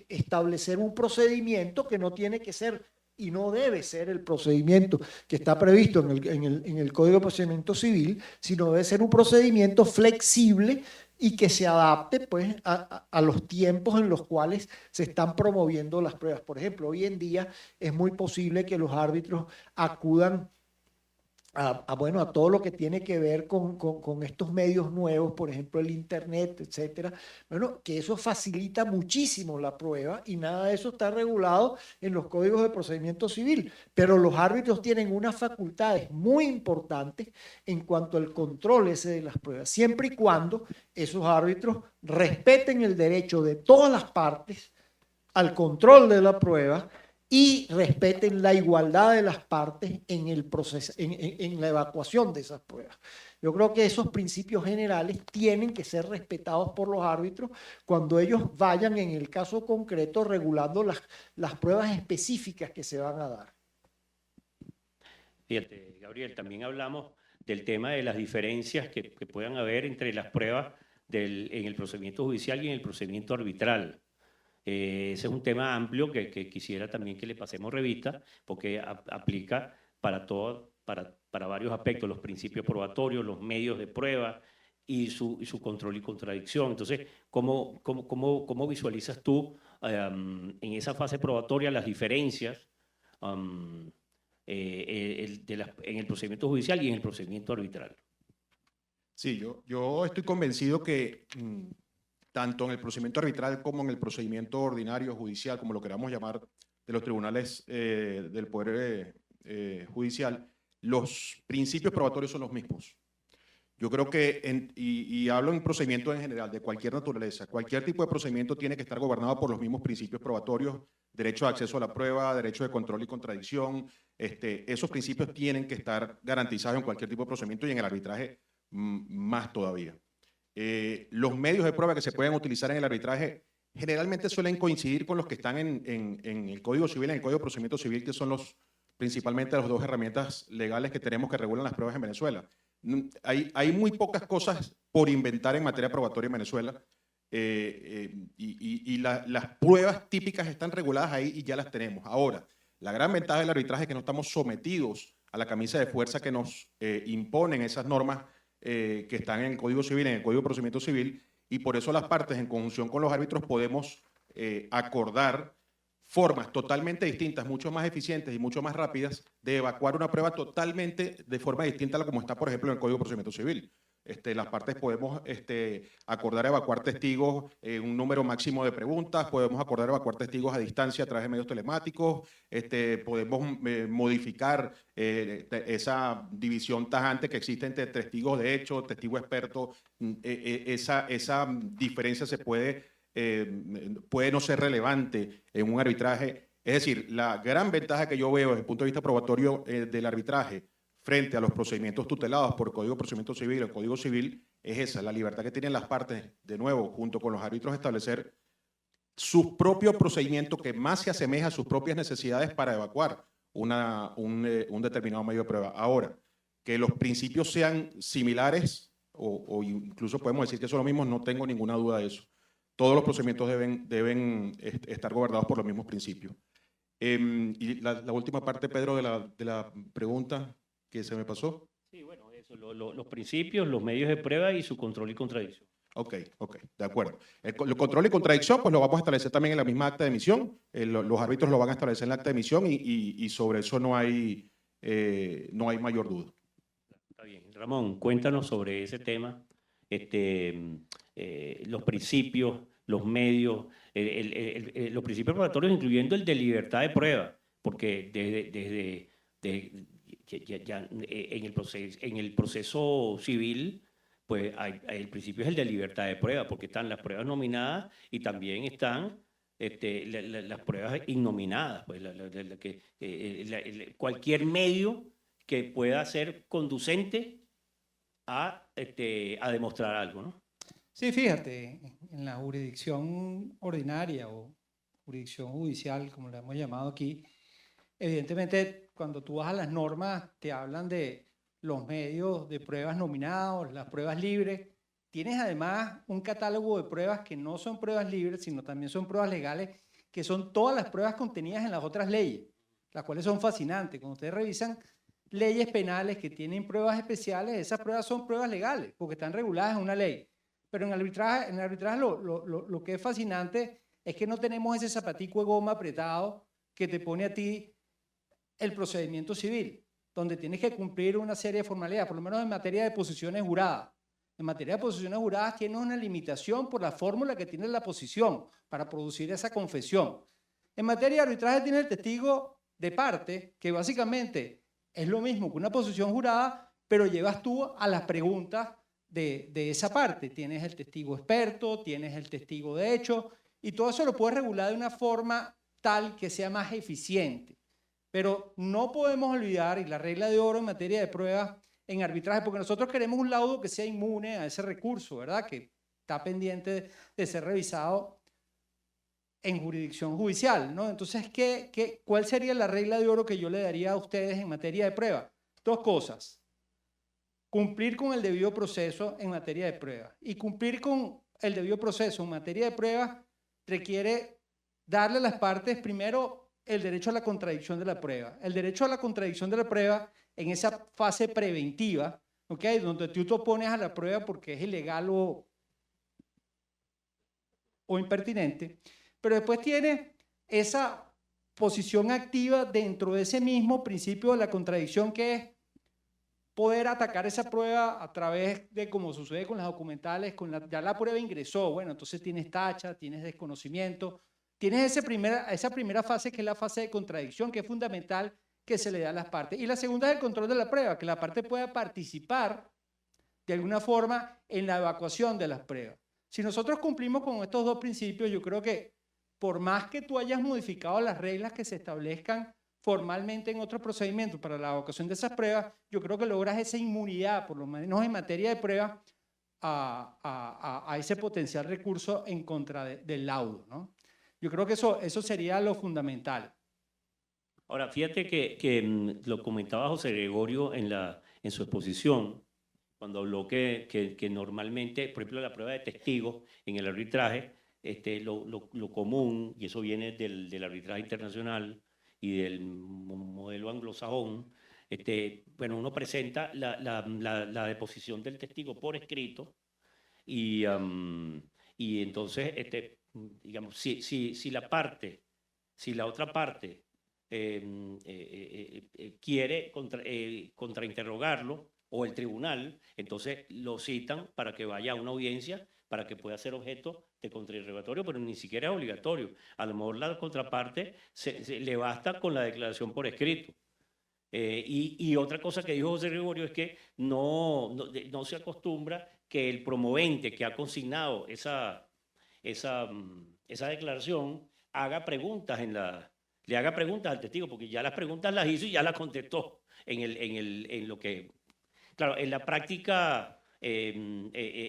establecer un procedimiento que no tiene que ser y no debe ser el procedimiento que está previsto en el Código de Procedimiento Civil, sino debe ser un procedimiento flexible y que se adapte pues, a los tiempos en los cuales se están promoviendo las pruebas. Por ejemplo, hoy en día es muy posible que los árbitros acudan bueno, a todo lo que tiene que ver con estos medios nuevos, por ejemplo, el Internet, etcétera. Bueno, que eso facilita muchísimo la prueba y nada de eso está regulado en los códigos de procedimiento civil. Pero los árbitros tienen unas facultades muy importantes en cuanto al control ese de las pruebas, siempre y cuando esos árbitros respeten el derecho de todas las partes al control de la prueba y respeten la igualdad de las partes en el proceso, en la evacuación de esas pruebas. Yo creo que esos principios generales tienen que ser respetados por los árbitros cuando ellos vayan, en el caso concreto, regulando las pruebas específicas que se van a dar. Fíjate, Gabriel, también hablamos del tema de las diferencias que puedan haber entre las pruebas en el procedimiento judicial y en el procedimiento arbitral. Ese es un tema amplio que quisiera también que le pasemos revista, porque aplica para varios aspectos, los principios probatorios, los medios de prueba y su control y contradicción. Entonces, ¿cómo visualizas tú en esa fase probatoria las diferencias en el procedimiento judicial y en el procedimiento arbitral? Sí, yo estoy convencido que tanto en el procedimiento arbitral como en el procedimiento ordinario judicial, como lo queramos llamar, de los tribunales del Poder Judicial, los principios probatorios son los mismos. Yo creo que, y hablo en procedimiento en general, de cualquier naturaleza, cualquier tipo de procedimiento tiene que estar gobernado por los mismos principios probatorios, derecho de acceso a la prueba, derecho de control y contradicción. Esos principios tienen que estar garantizados en cualquier tipo de procedimiento y en el arbitraje más todavía. Los medios de prueba que se pueden utilizar en el arbitraje generalmente suelen coincidir con los que están en el Código Civil, en el Código de Procedimiento Civil, que son principalmente las dos herramientas legales que tenemos que regulan las pruebas en Venezuela. Hay muy pocas cosas por inventar en materia probatoria en Venezuela y las pruebas típicas están reguladas ahí y ya las tenemos. Ahora, la gran ventaja del arbitraje es que no estamos sometidos a la camisa de fuerza que nos imponen esas normas que están en el Código Civil, en el Código de Procedimiento Civil, y por eso las partes, en conjunción con los árbitros, podemos acordar formas totalmente distintas, mucho más eficientes y mucho más rápidas de evacuar una prueba totalmente de forma distinta a la como está, por ejemplo, en el Código de Procedimiento Civil. Las partes podemos acordar evacuar testigos en un número máximo de preguntas, podemos acordar evacuar testigos a distancia a través de medios telemáticos, podemos modificar esa división tajante que existe entre testigos de hecho, testigo experto. Esa diferencia puede no ser relevante en un arbitraje. Es decir, la gran ventaja que yo veo desde el punto de vista probatorio del arbitraje frente a los procedimientos tutelados por el Código de Procedimiento Civil y el Código Civil es esa, la libertad que tienen las partes, de nuevo, junto con los árbitros, establecer su propio procedimiento que más se asemeja a sus propias necesidades para evacuar un determinado medio de prueba. Ahora, que los principios sean similares o incluso podemos decir que son los mismos, no tengo ninguna duda de eso. Todos los procedimientos deben estar gobernados por los mismos principios. Y la última parte, Pedro, de la pregunta que se me pasó. Sí, bueno, eso, los principios, los medios de prueba y su control y contradicción. Ok, de acuerdo. El control y contradicción, pues lo vamos a establecer también en la misma acta de emisión. Los árbitros lo van a establecer en la acta de emisión y sobre eso no hay mayor duda. Está bien. Ramón, cuéntanos sobre ese tema, los principios, los medios, los principios probatorios, incluyendo el de libertad de prueba, porque en el proceso civil, pues el principio es el de libertad de prueba, porque están las pruebas nominadas y también están las pruebas innominadas, pues cualquier medio que pueda ser conducente a demostrar algo, ¿no? Sí, fíjate, en la jurisdicción ordinaria o jurisdicción judicial, como la hemos llamado aquí, evidentemente cuando tú vas a las normas te hablan de los medios de pruebas nominados, las pruebas libres. Tienes además un catálogo de pruebas que no son pruebas libres, sino también son pruebas legales, que son todas las pruebas contenidas en las otras leyes, las cuales son fascinantes. Cuando ustedes revisan leyes penales que tienen pruebas especiales, esas pruebas son pruebas legales, porque están reguladas en una ley. Pero en el arbitraje lo que es fascinante es que no tenemos ese zapatico de goma apretado que te pone a ti el procedimiento civil. donde tienes que cumplir una serie de formalidades, por lo menos en materia de posiciones juradas. En materia de posiciones juradas tienes una limitación por la fórmula que tiene la posición para producir esa confesión. En materia de arbitraje tiene el testigo de parte, que básicamente es lo mismo que una posición jurada, pero llevas tú a las preguntas de esa parte. Tienes el testigo experto, tienes el testigo de hecho, y todo eso lo puedes regular de una forma tal que sea más eficiente. Pero no podemos olvidar, y la regla de oro en materia de pruebas en arbitraje, porque nosotros queremos un laudo que sea inmune a ese recurso, ¿verdad? Que está pendiente de ser revisado en jurisdicción judicial, ¿no? Entonces, ¿cuál sería la regla de oro que yo le daría a ustedes en materia de prueba? Dos cosas. Cumplir con el debido proceso en materia de prueba. Y cumplir con el debido proceso en materia de prueba requiere darle a las partes, primero, el derecho a la contradicción de la prueba. El derecho a la contradicción de la prueba en esa fase preventiva, ¿ok? Donde tú te opones a la prueba porque es ilegal o impertinente, pero después tiene esa posición activa dentro de ese mismo principio de la contradicción, que es poder atacar esa prueba a través de, como sucede con las documentales, ya la prueba ingresó, bueno, entonces tienes tacha, tienes desconocimiento, tienes esa primera fase que es la fase de contradicción, que es fundamental que se le da a las partes. Y la segunda es el control de la prueba, que la parte pueda participar de alguna forma en la evacuación de las pruebas. Si nosotros cumplimos con estos dos principios, yo creo que por más que tú hayas modificado las reglas que se establezcan formalmente en otros procedimientos para la evacuación de esas pruebas, yo creo que logras esa inmunidad, por lo menos en materia de pruebas, a ese potencial recurso en contra del laudo, ¿no? Yo creo que eso sería lo fundamental. Ahora, fíjate que lo comentaba José Gregorio en su exposición, cuando habló que normalmente, por ejemplo, la prueba de testigos en el arbitraje, lo común, y eso viene del arbitraje internacional y del modelo anglosajón, bueno, uno presenta la deposición del testigo por escrito y entonces, digamos, si la otra parte quiere contrainterrogarlo, o el tribunal, entonces lo citan para que vaya a una audiencia para que pueda ser objeto de contrainterrogatorio, pero ni siquiera es obligatorio. A lo mejor la contraparte le basta con la declaración por escrito. Y otra cosa que dijo José Gregorio es que no se acostumbra que el promovente que ha consignado esa declaración le haga preguntas al testigo, porque ya las preguntas las hizo y ya las contestó en lo que... Claro, en la práctica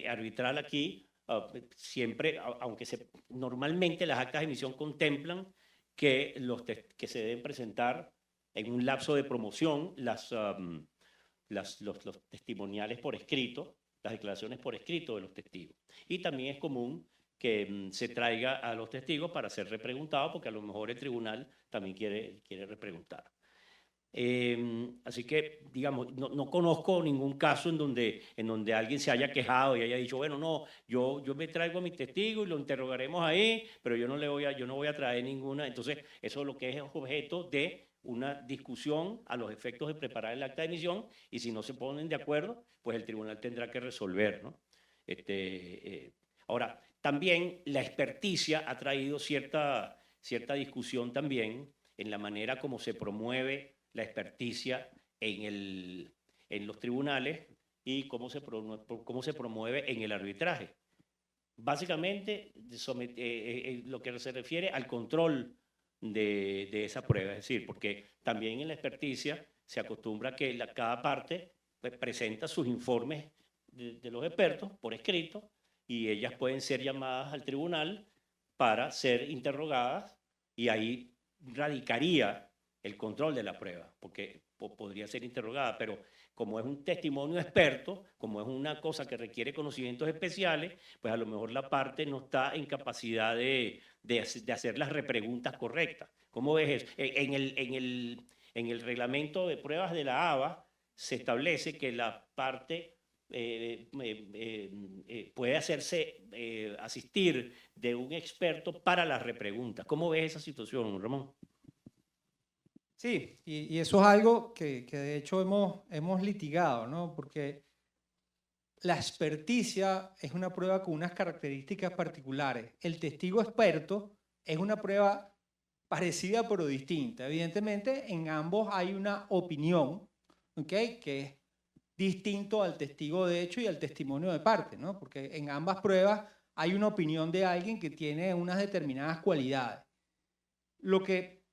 arbitral aquí, siempre, aunque normalmente las actas de emisión contemplan que se deben presentar en un lapso de promoción los testimoniales por escrito, las declaraciones por escrito de los testigos. Y también es común que se traiga a los testigos para ser repreguntados, porque a lo mejor el tribunal también quiere repreguntar. Así que, digamos, no conozco ningún caso en donde alguien se haya quejado y haya dicho, bueno, no, yo me traigo a mi testigo y lo interrogaremos ahí, pero yo no voy a traer ninguna. Entonces, eso es lo que es objeto de una discusión a los efectos de preparar el acta de emisión, y si no se ponen de acuerdo, pues el tribunal tendrá que resolver, ¿no? Ahora, también la experticia ha traído cierta discusión también en la manera como se promueve la experticia en los tribunales y cómo se promueve en el arbitraje. Básicamente, lo que se refiere al control de esa prueba, es decir, porque también en la experticia se acostumbra que cada parte pues, presenta sus informes de los expertos por escrito, y ellas pueden ser llamadas al tribunal para ser interrogadas, y ahí radicaría el control de la prueba, porque podría ser interrogada, pero como es un testimonio experto, como es una cosa que requiere conocimientos especiales, pues a lo mejor la parte no está en capacidad de hacer las repreguntas correctas. ¿Cómo ves eso? En el reglamento de pruebas de la ABA se establece que la parte puede hacerse asistir de un experto para las repreguntas. ¿Cómo ves esa situación, Ramón? Sí, y eso es algo que de hecho hemos litigado, ¿no? Porque la experticia es una prueba con unas características particulares. El testigo experto es una prueba parecida pero distinta. Evidentemente, en ambos hay una opinión, ¿ok?, que es distinto al testigo de hecho y al testimonio de parte, ¿no? Porque en ambas pruebas hay una opinión de alguien que tiene unas determinadas cualidades. Lo que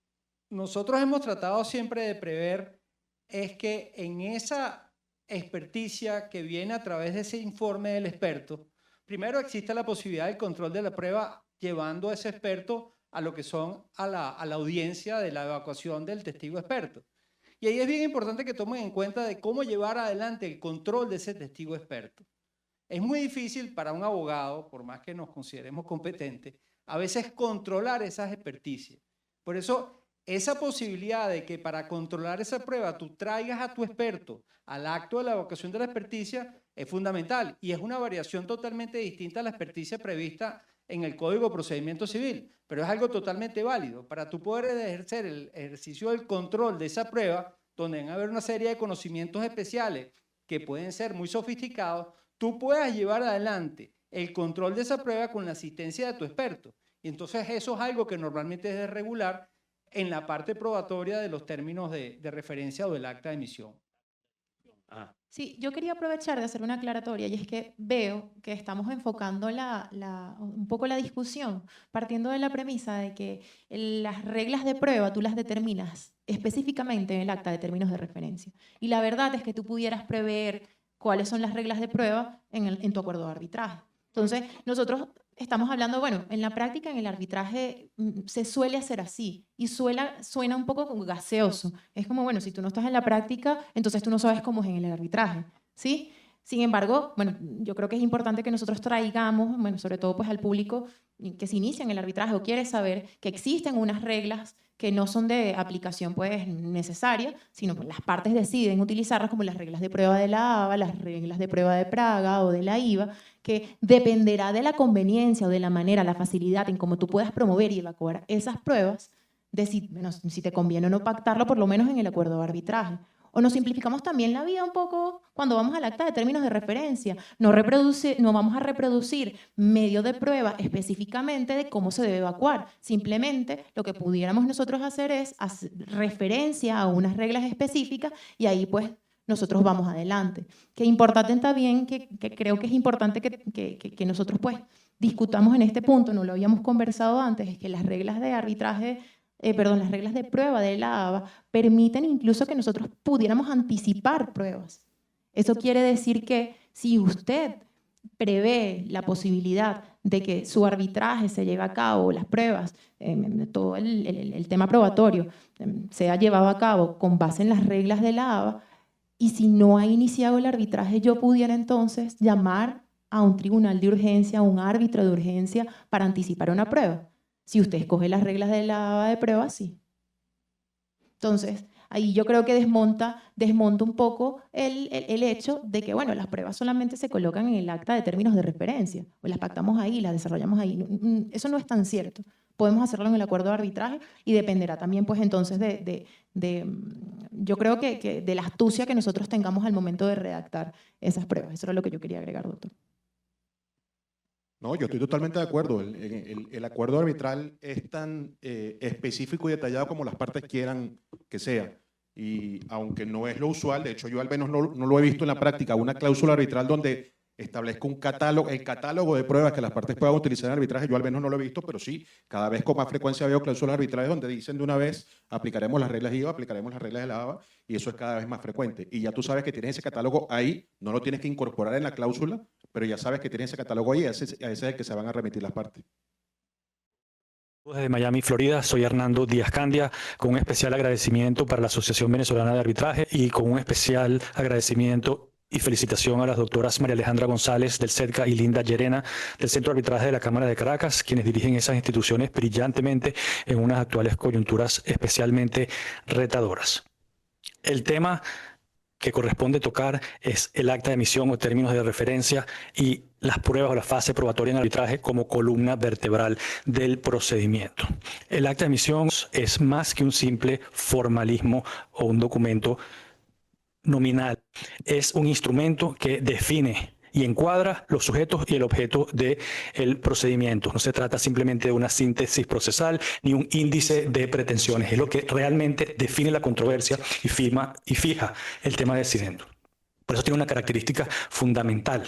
nosotros hemos tratado siempre de prever es que en esa experticia que viene a través de ese informe del experto, primero existe la posibilidad del control de la prueba llevando a ese experto a lo que son a la audiencia de la evacuación del testigo experto. Y ahí es bien importante que tomen en cuenta de cómo llevar adelante el control de ese testigo experto. Es muy difícil para un abogado, por más que nos consideremos competentes, a veces controlar esas experticias. Por eso, esa posibilidad de que para controlar esa prueba tú traigas a tu experto al acto de la evacuación de la experticia es fundamental y es una variación totalmente distinta a la experticia prevista en el Código de Procedimiento Civil, pero es algo totalmente válido. Para tú poder ejercer el ejercicio del control de esa prueba, donde van a haber una serie de conocimientos especiales que pueden ser muy sofisticados, tú puedas llevar adelante el control de esa prueba con la asistencia de tu experto. Y entonces eso es algo que normalmente es de regular en la parte probatoria de los términos de referencia o del acta de emisión. Sí, yo quería aprovechar de hacer una aclaratoria y es que veo que estamos enfocando un poco la discusión partiendo de la premisa de que las reglas de prueba tú las determinas específicamente en el acta de términos de referencia. Y la verdad es que tú pudieras prever cuáles son las reglas de prueba en tu acuerdo de arbitraje. Entonces, nosotros estamos hablando, bueno, en la práctica, en el arbitraje, se suele hacer así y suena un poco como gaseoso. Es como, bueno, si tú no estás en la práctica, entonces tú no sabes cómo es en el arbitraje, ¿sí? Sin embargo, bueno, yo creo que es importante que nosotros traigamos, bueno, sobre todo pues al público que se inicia en el arbitraje o quiere saber que existen unas reglas que no son de aplicación pues necesaria, sino pues las partes deciden utilizarlas como las reglas de prueba de la ABA, las reglas de prueba de Praga o de la IVA, que dependerá de la conveniencia o de la manera, la facilidad en cómo tú puedas promover y evacuar esas pruebas, de si te conviene o no pactarlo, por lo menos en el acuerdo de arbitraje. O nos simplificamos también la vida un poco cuando vamos al acta de términos de referencia. No vamos a reproducir medio de prueba específicamente de cómo se debe evacuar. Simplemente lo que pudiéramos nosotros hacer es hacer referencia a unas reglas específicas y ahí pues nosotros vamos adelante. Que importante también, que creo que es importante que nosotros pues discutamos en este punto, no lo habíamos conversado antes, es que las reglas de arbitraje las reglas de prueba de la ABA permiten incluso que nosotros pudiéramos anticipar pruebas. Eso quiere decir que si usted prevé la posibilidad de que su arbitraje se lleve a cabo, las pruebas, todo el tema probatorio sea llevado a cabo con base en las reglas de la ABA, y si no ha iniciado el arbitraje, yo pudiera entonces llamar a un tribunal de urgencia, a un árbitro de urgencia para anticipar una prueba. Si usted escoge las reglas de la de prueba, sí. Entonces, ahí yo creo que desmonta un poco el hecho de que, bueno, las pruebas solamente se colocan en el acta de términos de referencia, o las pactamos ahí, las desarrollamos ahí. Eso no es tan cierto. Podemos hacerlo en el acuerdo de arbitraje y dependerá también, pues, entonces yo creo que de la astucia que nosotros tengamos al momento de redactar esas pruebas. Eso era lo que yo quería agregar, doctor. No, yo estoy totalmente de acuerdo. El acuerdo arbitral es tan específico y detallado como las partes quieran que sea. Y aunque no es lo usual, de hecho yo al menos no lo he visto en la práctica, una cláusula arbitral donde establezca un catálogo, el catálogo de pruebas que las partes puedan utilizar en arbitraje, yo al menos no lo he visto, pero sí, cada vez con más frecuencia veo cláusulas arbitrales donde dicen de una vez, aplicaremos las reglas IVA, aplicaremos las reglas de la ABA, y eso es cada vez más frecuente. Y ya tú sabes que tienes ese catálogo ahí, no lo tienes que incorporar en la cláusula, pero ya sabes que tienes ese catálogo ahí, a ese es el que se van a remitir las partes. Desde Miami, Florida, soy Hernando Díaz Candia, con un especial agradecimiento para la Asociación Venezolana de Arbitraje y con un especial agradecimiento y felicitación a las doctoras María Alejandra González del CEDCA y Linda Llerena del Centro de Arbitraje de la Cámara de Caracas, quienes dirigen esas instituciones brillantemente en unas actuales coyunturas especialmente retadoras. El tema que corresponde tocar es el acta de emisión o términos de referencia y las pruebas o la fase probatoria en arbitraje como columna vertebral del procedimiento. El acta de admisión es más que un simple formalismo o un documento nominal. Es un instrumento que define y encuadra los sujetos y el objeto del procedimiento. No se trata simplemente de una síntesis procesal ni un índice de pretensiones. Es lo que realmente define la controversia y fija el tema decidendo. Por eso tiene una característica fundamental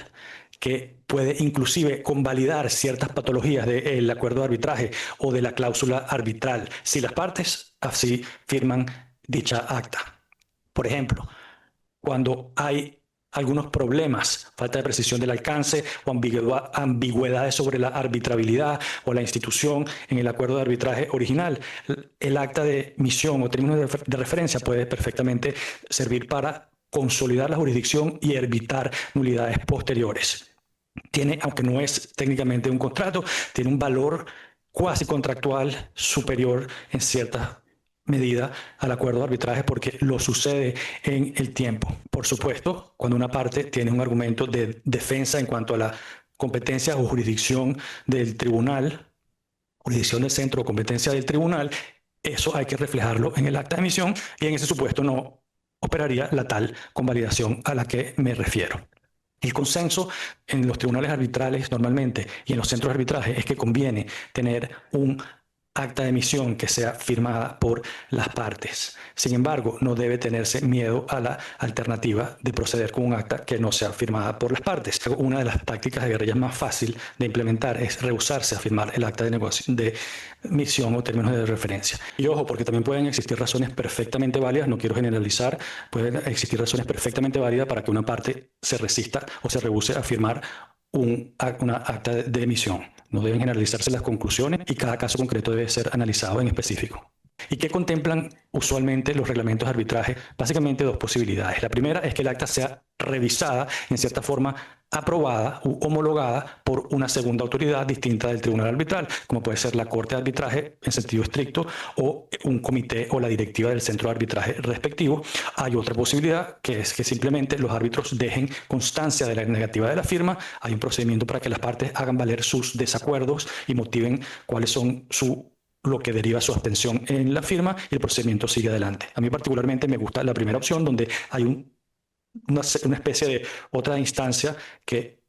que puede inclusive convalidar ciertas patologías del acuerdo de arbitraje o de la cláusula arbitral, si las partes así firman dicha acta. Por ejemplo, cuando hay algunos problemas, falta de precisión del alcance o ambigüedades sobre la arbitrabilidad o la institución en el acuerdo de arbitraje original, el acta de misión o términos de referencia puede perfectamente servir para consolidar la jurisdicción y evitar nulidades posteriores. Tiene, aunque no es técnicamente un contrato, tiene un valor cuasi contractual superior en cierta medida al acuerdo de arbitraje porque lo sucede en el tiempo. Por supuesto, cuando una parte tiene un argumento de defensa en cuanto a la competencia o jurisdicción del tribunal, jurisdicción del centro o competencia del tribunal, eso hay que reflejarlo en el acta de admisión y en ese supuesto no operaría la tal convalidación a la que me refiero. El consenso en los tribunales arbitrales normalmente y en los centros de arbitraje es que conviene tener un acta de emisión que sea firmada por las partes. Sin embargo, no debe tenerse miedo a la alternativa de proceder con un acta que no sea firmada por las partes. Una de las tácticas de guerrilla más fácil de implementar es rehusarse a firmar el acta de emisión o términos de referencia. Y ojo, porque también pueden existir razones perfectamente válidas, no quiero generalizar, pueden existir razones perfectamente válidas para que una parte se resista o se rehúse a firmar una acta de emisión. No deben generalizarse las conclusiones y cada caso concreto debe ser analizado en específico. ¿Y qué contemplan usualmente los reglamentos de arbitraje? Básicamente dos posibilidades. La primera es que el acta sea revisada, en cierta forma aprobada u homologada por una segunda autoridad distinta del tribunal arbitral, como puede ser la Corte de Arbitraje en sentido estricto o un comité o la directiva del centro de arbitraje respectivo. Hay otra posibilidad que es que simplemente los árbitros dejen constancia de la negativa de la firma. Hay un procedimiento para que las partes hagan valer sus desacuerdos y motiven cuáles son lo que deriva su abstención en la firma y el procedimiento sigue adelante. A mí particularmente me gusta la primera opción donde hay una especie de otra instancia que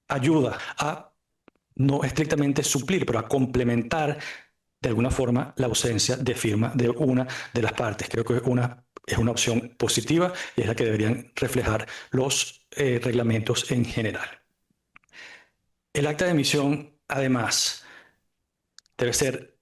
ayuda a no estrictamente suplir, pero a complementar de alguna forma la ausencia de firma de una de las partes. Creo que es una opción positiva y es la que deberían reflejar los reglamentos en general. El acta de emisión, además, debe ser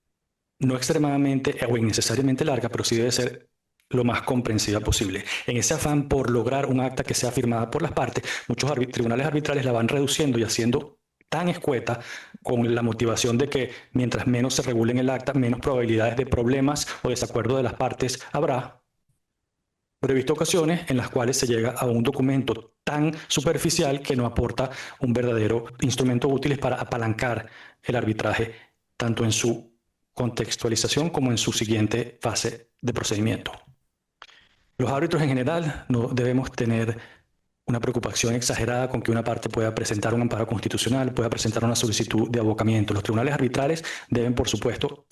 no extremadamente o innecesariamente larga, pero sí debe ser lo más comprensiva posible. En ese afán por lograr un acta que sea firmada por las partes, muchos tribunales arbitrales la van reduciendo y haciendo tan escueta con la motivación de que mientras menos se regule en el acta, menos probabilidades de problemas o desacuerdo de las partes habrá. Pero he visto ocasiones en las cuales se llega a un documento tan superficial que no aporta un verdadero instrumento útil para apalancar el arbitraje, tanto en su contextualización como en su siguiente fase de procedimiento. Los árbitros en general no debemos tener una preocupación exagerada con que una parte pueda presentar un amparo constitucional, pueda presentar una solicitud de abocamiento. Los tribunales arbitrales deben, por supuesto,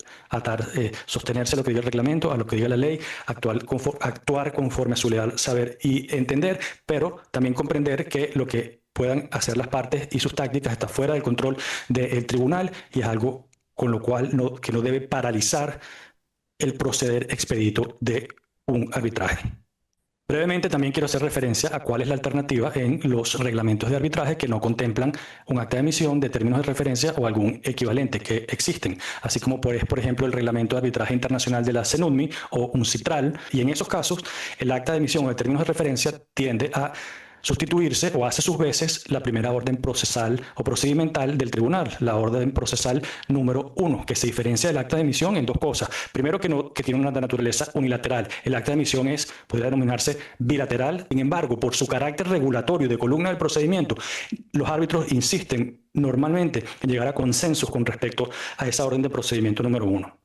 sostenerse a lo que diga el reglamento, a lo que diga la ley, actuar conforme a su leal saber y entender, pero también comprender que lo que puedan hacer las partes y sus tácticas está fuera del control del tribunal y es algo con lo cual que no debe paralizar el proceder expedito de un arbitraje. Brevemente también quiero hacer referencia a cuál es la alternativa en los reglamentos de arbitraje que no contemplan un acta de emisión de términos de referencia o algún equivalente que existen, así como por ejemplo el reglamento de arbitraje internacional de la CENUDMI o un CITRAL, y en esos casos el acta de emisión o de términos de referencia tiende a sustituirse o hace sus veces la primera orden procesal o procedimental del tribunal, la orden procesal número 1, que se diferencia del acta de emisión en dos cosas. Primero, que tiene una naturaleza unilateral. El acta de emisión podría denominarse bilateral. Sin embargo, por su carácter regulatorio de columna del procedimiento, los árbitros insisten normalmente en llegar a consensos con respecto a esa orden de procedimiento número 1.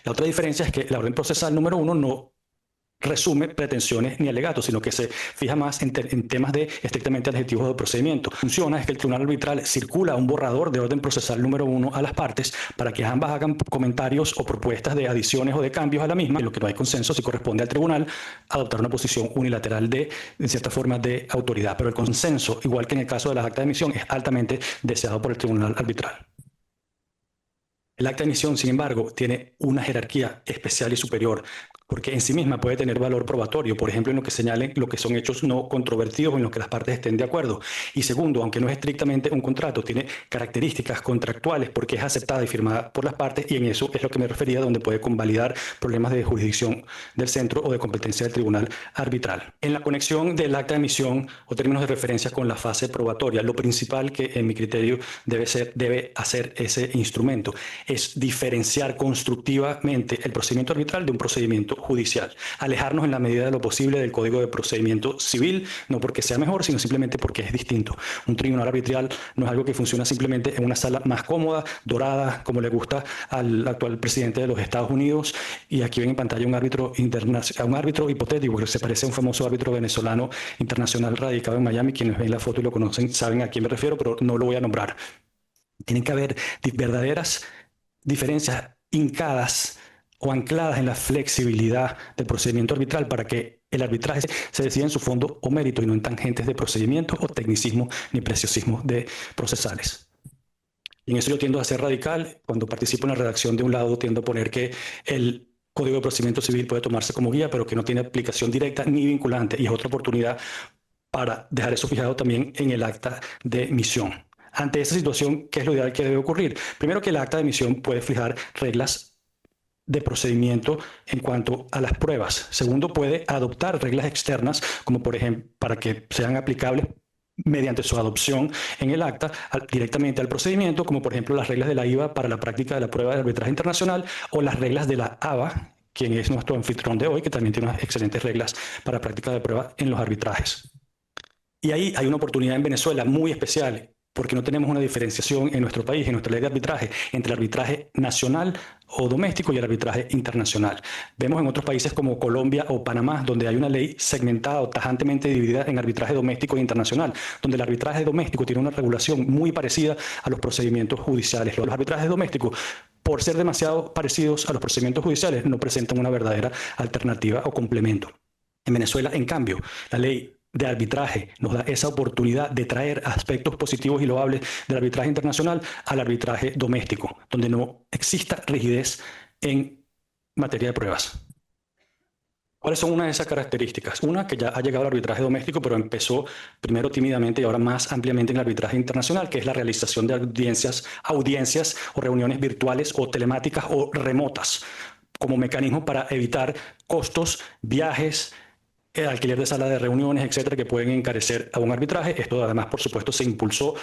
La otra diferencia es que la orden procesal número 1 no resume pretensiones ni alegatos, sino que se fija más en temas de estrictamente adjetivos de procedimiento. Funciona es que el tribunal arbitral circula un borrador de orden procesal número 1 a las partes para que ambas hagan comentarios o propuestas de adiciones o de cambios a la misma. En lo que no hay consenso, si corresponde al tribunal adoptar una posición unilateral en cierta forma, de autoridad. Pero el consenso, igual que en el caso de las actas de emisión, es altamente deseado por el tribunal arbitral. El acta de emisión, sin embargo, tiene una jerarquía especial y superior, porque en sí misma puede tener valor probatorio, por ejemplo, en lo que señalen lo que son hechos no controvertidos o en los que las partes estén de acuerdo. Y segundo, aunque no es estrictamente un contrato, tiene características contractuales porque es aceptada y firmada por las partes, y en eso es lo que me refería, donde puede convalidar problemas de jurisdicción del centro o de competencia del tribunal arbitral. En la conexión del acta de emisión o términos de referencia con la fase probatoria, lo principal que en mi criterio debe hacer ese instrumento es diferenciar constructivamente el procedimiento arbitral de un procedimiento judicial, alejarnos en la medida de lo posible del Código de Procedimiento Civil, no porque sea mejor, sino simplemente porque es distinto. Un tribunal arbitral no es algo que funciona simplemente en una sala más cómoda, dorada, como le gusta al actual presidente de los Estados Unidos, y aquí ven en pantalla un árbitro hipotético que se parece a un famoso árbitro venezolano internacional radicado en Miami. Quienes ven la foto y lo conocen saben a quién me refiero, pero no lo voy a nombrar. Tienen que haber verdaderas diferencias hincadas o ancladas en la flexibilidad del procedimiento arbitral para que el arbitraje se decida en su fondo o mérito y no en tangentes de procedimiento o tecnicismo ni preciosismo de procesales. Y en eso yo tiendo a ser radical. Cuando participo en la redacción, de un lado tiendo a poner que el Código de Procedimiento Civil puede tomarse como guía, pero que no tiene aplicación directa ni vinculante, y es otra oportunidad para dejar eso fijado también en el acta de emisión. Ante esa situación, ¿qué es lo ideal que debe ocurrir? Primero, que el acta de emisión puede fijar reglas de procedimiento en cuanto a las pruebas. Segundo, puede adoptar reglas externas, como por ejemplo, para que sean aplicables mediante su adopción en el acta directamente al procedimiento, como por ejemplo las reglas de la IVA para la práctica de la prueba de arbitraje internacional, o las reglas de la ABA, quien es nuestro anfitrión de hoy, que también tiene unas excelentes reglas para práctica de prueba en los arbitrajes. Y ahí hay una oportunidad en Venezuela muy especial, porque no tenemos una diferenciación en nuestro país, en nuestra ley de arbitraje, entre el arbitraje nacional o doméstico y el arbitraje internacional. Vemos en otros países como Colombia o Panamá, donde hay una ley segmentada o tajantemente dividida en arbitraje doméstico e internacional, donde el arbitraje doméstico tiene una regulación muy parecida a los procedimientos judiciales. Los arbitrajes domésticos, por ser demasiado parecidos a los procedimientos judiciales, no presentan una verdadera alternativa o complemento. En Venezuela, en cambio, la ley de arbitraje nos da esa oportunidad de traer aspectos positivos y loables del arbitraje internacional al arbitraje doméstico, donde no exista rigidez en materia de pruebas. ¿Cuáles son una de esas características? Una, que ya ha llegado al arbitraje doméstico, pero empezó primero tímidamente y ahora más ampliamente en el arbitraje internacional, que es la realización de audiencias o reuniones virtuales o telemáticas o remotas, como mecanismo para evitar costos, viajes, el alquiler de sala de reuniones, etcétera, que pueden encarecer a un arbitraje. Esto además, por supuesto, se impulsó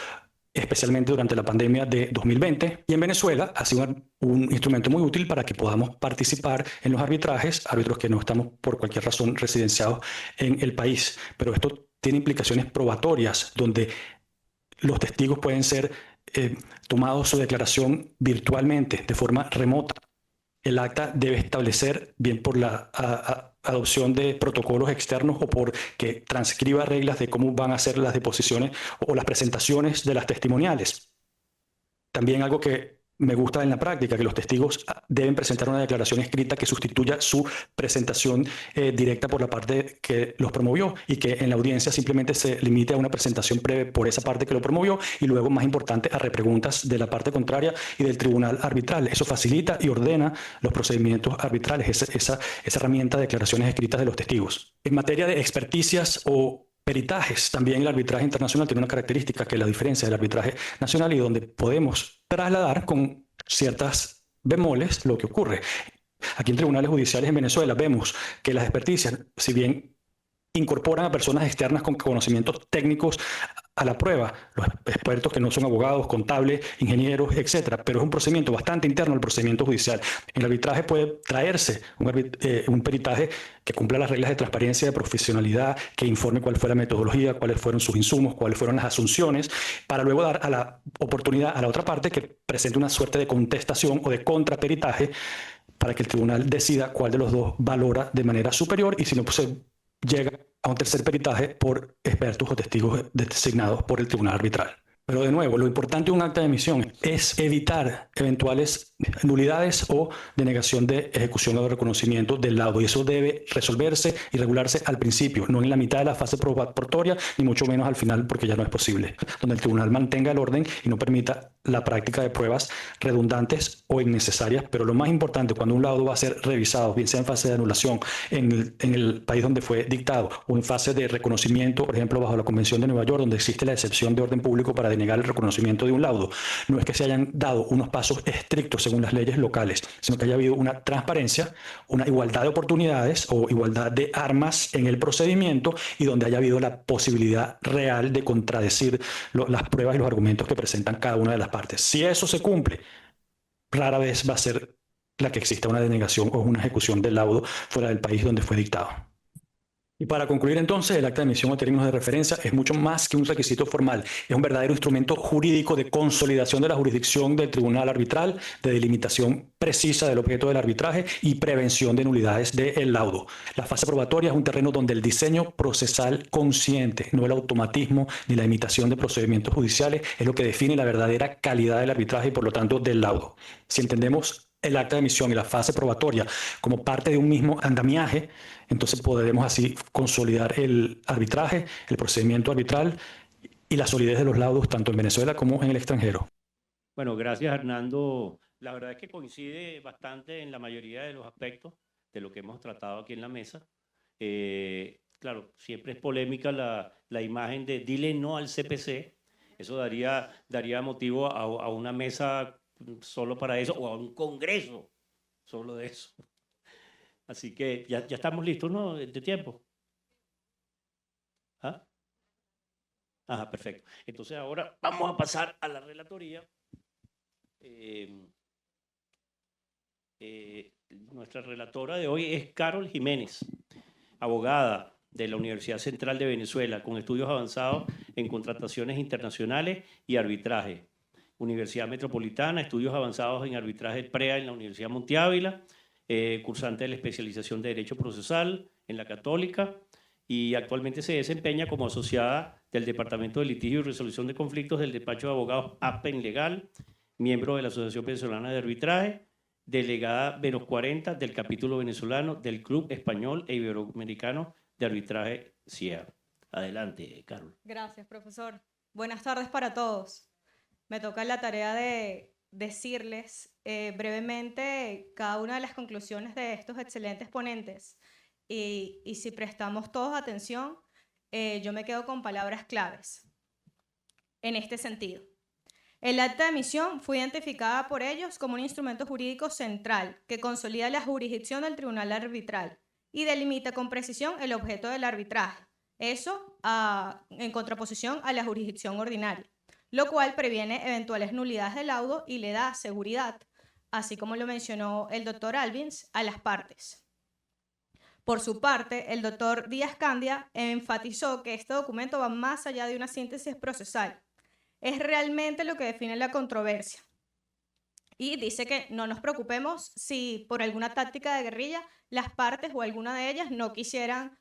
especialmente durante la pandemia de 2020. Y en Venezuela ha sido un instrumento muy útil para que podamos participar en los arbitrajes, árbitros que no estamos por cualquier razón residenciados en el país. Pero esto tiene implicaciones probatorias, donde los testigos pueden ser tomados su declaración virtualmente, de forma remota. El acta debe establecer, bien por la adopción de protocolos externos o por que transcriba reglas de cómo van a ser las deposiciones o las presentaciones de las testimoniales. También algo que me gusta en la práctica, que los testigos deben presentar una declaración escrita que sustituya su presentación directa por la parte que los promovió, y que en la audiencia simplemente se limite a una presentación breve por esa parte que lo promovió y luego, más importante, a repreguntas de la parte contraria y del tribunal arbitral. Eso facilita y ordena los procedimientos arbitrales, esa herramienta de declaraciones escritas de los testigos. En materia de experticias o peritajes, también el arbitraje internacional tiene una característica que es la diferencia del arbitraje nacional, y donde podemos trasladar con ciertas bemoles lo que ocurre. Aquí en tribunales judiciales en Venezuela vemos que las experticias, si bien incorporan a personas externas con conocimientos técnicos a la prueba, los expertos que no son abogados, contables, ingenieros, etcétera, pero es un procedimiento bastante interno al procedimiento judicial. En el arbitraje puede traerse un peritaje que cumpla las reglas de transparencia, de profesionalidad, que informe cuál fue la metodología, cuáles fueron sus insumos, cuáles fueron las asunciones, para luego dar a la oportunidad a la otra parte que presente una suerte de contestación o de contraperitaje para que el tribunal decida cuál de los dos valora de manera superior y si no, pues se llega a un tercer peritaje por expertos o testigos designados por el tribunal arbitral. Pero de nuevo, lo importante de un acta de emisión es evitar eventuales nulidades o denegación de ejecución o de reconocimiento del laudo. Y eso debe resolverse y regularse al principio, no en la mitad de la fase probatoria, ni mucho menos al final, porque ya no es posible. Donde el tribunal mantenga el orden y no permita la práctica de pruebas redundantes o innecesarias. Pero lo más importante, cuando un laudo va a ser revisado, bien sea en fase de anulación en el país donde fue dictado o en fase de reconocimiento, por ejemplo, bajo la Convención de Nueva York, donde existe la excepción de orden público para denegar el reconocimiento de un laudo, no es que se hayan dado unos pasos estrictos según las leyes locales, sino que haya habido una transparencia, una igualdad de oportunidades o igualdad de armas en el procedimiento y donde haya habido la posibilidad real de contradecir las pruebas y los argumentos que presentan cada una de las partes. Si eso se cumple, rara vez va a ser la que exista una denegación o una ejecución del laudo fuera del país donde fue dictado. Y para concluir entonces, el acta de emisión o términos de referencia es mucho más que un requisito formal. Es un verdadero instrumento jurídico de consolidación de la jurisdicción del tribunal arbitral, de delimitación precisa del objeto del arbitraje y prevención de nulidades del laudo. La fase probatoria es un terreno donde el diseño procesal consciente, no el automatismo ni la imitación de procedimientos judiciales, es lo que define la verdadera calidad del arbitraje y por lo tanto del laudo. Si entendemos el acta de emisión y la fase probatoria como parte de un mismo andamiaje, entonces podremos así consolidar el arbitraje, el procedimiento arbitral y la solidez de los laudos tanto en Venezuela como en el extranjero. Bueno, gracias Hernando. La verdad es que coincide bastante en la mayoría de los aspectos de lo que hemos tratado aquí en la mesa. Claro, siempre es polémica la imagen de dile no al CPC. Eso daría motivo a una mesa solo para eso o a un congreso solo de eso. Así que ya estamos listos, ¿no? De tiempo. ¿Ah? Ajá, perfecto. Entonces ahora vamos a pasar a la relatoría. Nuestra relatora de hoy es Carol Jiménez, abogada de la Universidad Central de Venezuela, con estudios avanzados en contrataciones internacionales y arbitraje. Universidad Metropolitana, estudios avanzados en arbitraje PREA en la Universidad Monte Ávila, cursante de la especialización de Derecho Procesal en la Católica y actualmente se desempeña como asociada del Departamento de Litigio y Resolución de Conflictos del despacho de abogados APEN Legal, miembro de la Asociación Venezolana de Arbitraje, delegada menos 40 del capítulo venezolano del Club Español e Iberoamericano de Arbitraje CIA. Adelante, Carol. Gracias, profesor. Buenas tardes para todos. Me toca la tarea de decirles brevemente cada una de las conclusiones de estos excelentes ponentes. Y si prestamos todos atención, yo me quedo con palabras claves en este sentido. El acta de emisión fue identificada por ellos como un instrumento jurídico central que consolida la jurisdicción del tribunal arbitral y delimita con precisión el objeto del arbitraje. Eso en contraposición a la jurisdicción ordinaria, lo cual previene eventuales nulidades del laudo y le da seguridad, así como lo mencionó el doctor Albins, a las partes. Por su parte, el doctor Díaz Candia enfatizó que este documento va más allá de una síntesis procesal. Es realmente lo que define la controversia. Y dice que no nos preocupemos si por alguna táctica de guerrilla las partes o alguna de ellas no quisieran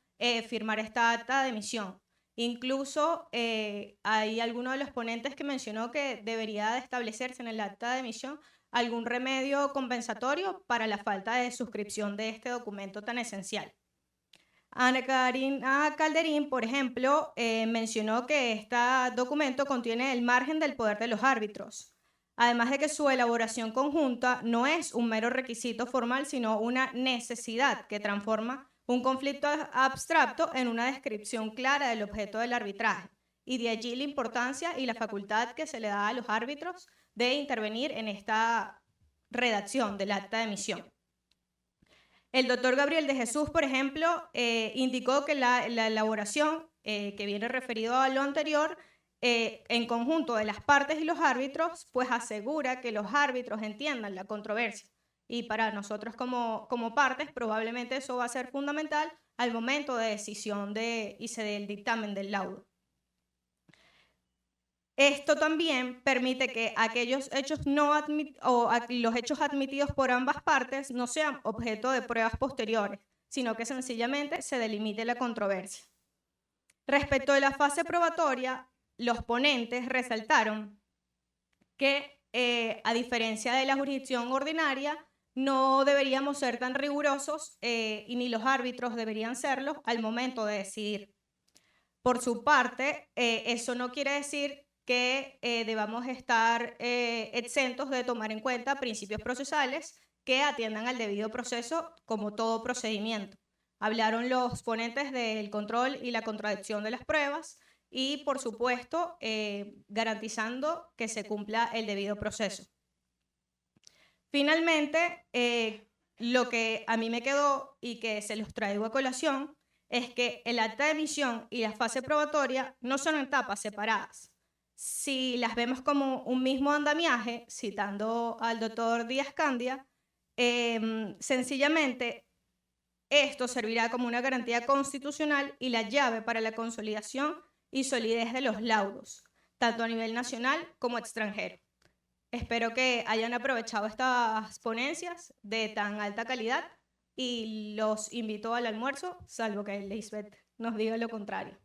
firmar esta acta de emisión. Incluso hay alguno de los ponentes que mencionó que debería de establecerse en el acta de emisión algún remedio compensatorio para la falta de suscripción de este documento tan esencial. Ana Karina Calderín, por ejemplo, mencionó que este documento contiene el margen del poder de los árbitros, además de que su elaboración conjunta no es un mero requisito formal, sino una necesidad que transforma un conflicto abstracto en una descripción clara del objeto del arbitraje, y de allí la importancia y la facultad que se le da a los árbitros de intervenir en esta redacción del acta de emisión. El doctor Gabriel de Jesús, por ejemplo, indicó que la elaboración, que viene referido a lo anterior, en conjunto de las partes y los árbitros, pues asegura que los árbitros entiendan la controversia. Y para nosotros como partes, probablemente eso va a ser fundamental al momento de decisión y se dé el dictamen del laudo. Esto también permite que aquellos hechos los hechos admitidos por ambas partes no sean objeto de pruebas posteriores, sino que sencillamente se delimite la controversia. Respecto de la fase probatoria, los ponentes resaltaron que, a diferencia de la jurisdicción ordinaria, no deberíamos ser tan rigurosos y ni los árbitros deberían serlo al momento de decidir. Por su parte, eso no quiere decir que debamos estar exentos de tomar en cuenta principios procesales que atiendan al debido proceso como todo procedimiento. Hablaron los ponentes del control y la contradicción de las pruebas y, por supuesto, garantizando que se cumpla el debido proceso. Finalmente, lo que a mí me quedó y que se los traigo a colación es que el acta de emisión y la fase probatoria no son etapas separadas. Si las vemos como un mismo andamiaje, citando al doctor Díaz Candia, sencillamente esto servirá como una garantía constitucional y la llave para la consolidación y solidez de los laudos, tanto a nivel nacional como extranjero. Espero que hayan aprovechado estas ponencias de tan alta calidad y los invito al almuerzo, salvo que Lisbeth nos diga lo contrario.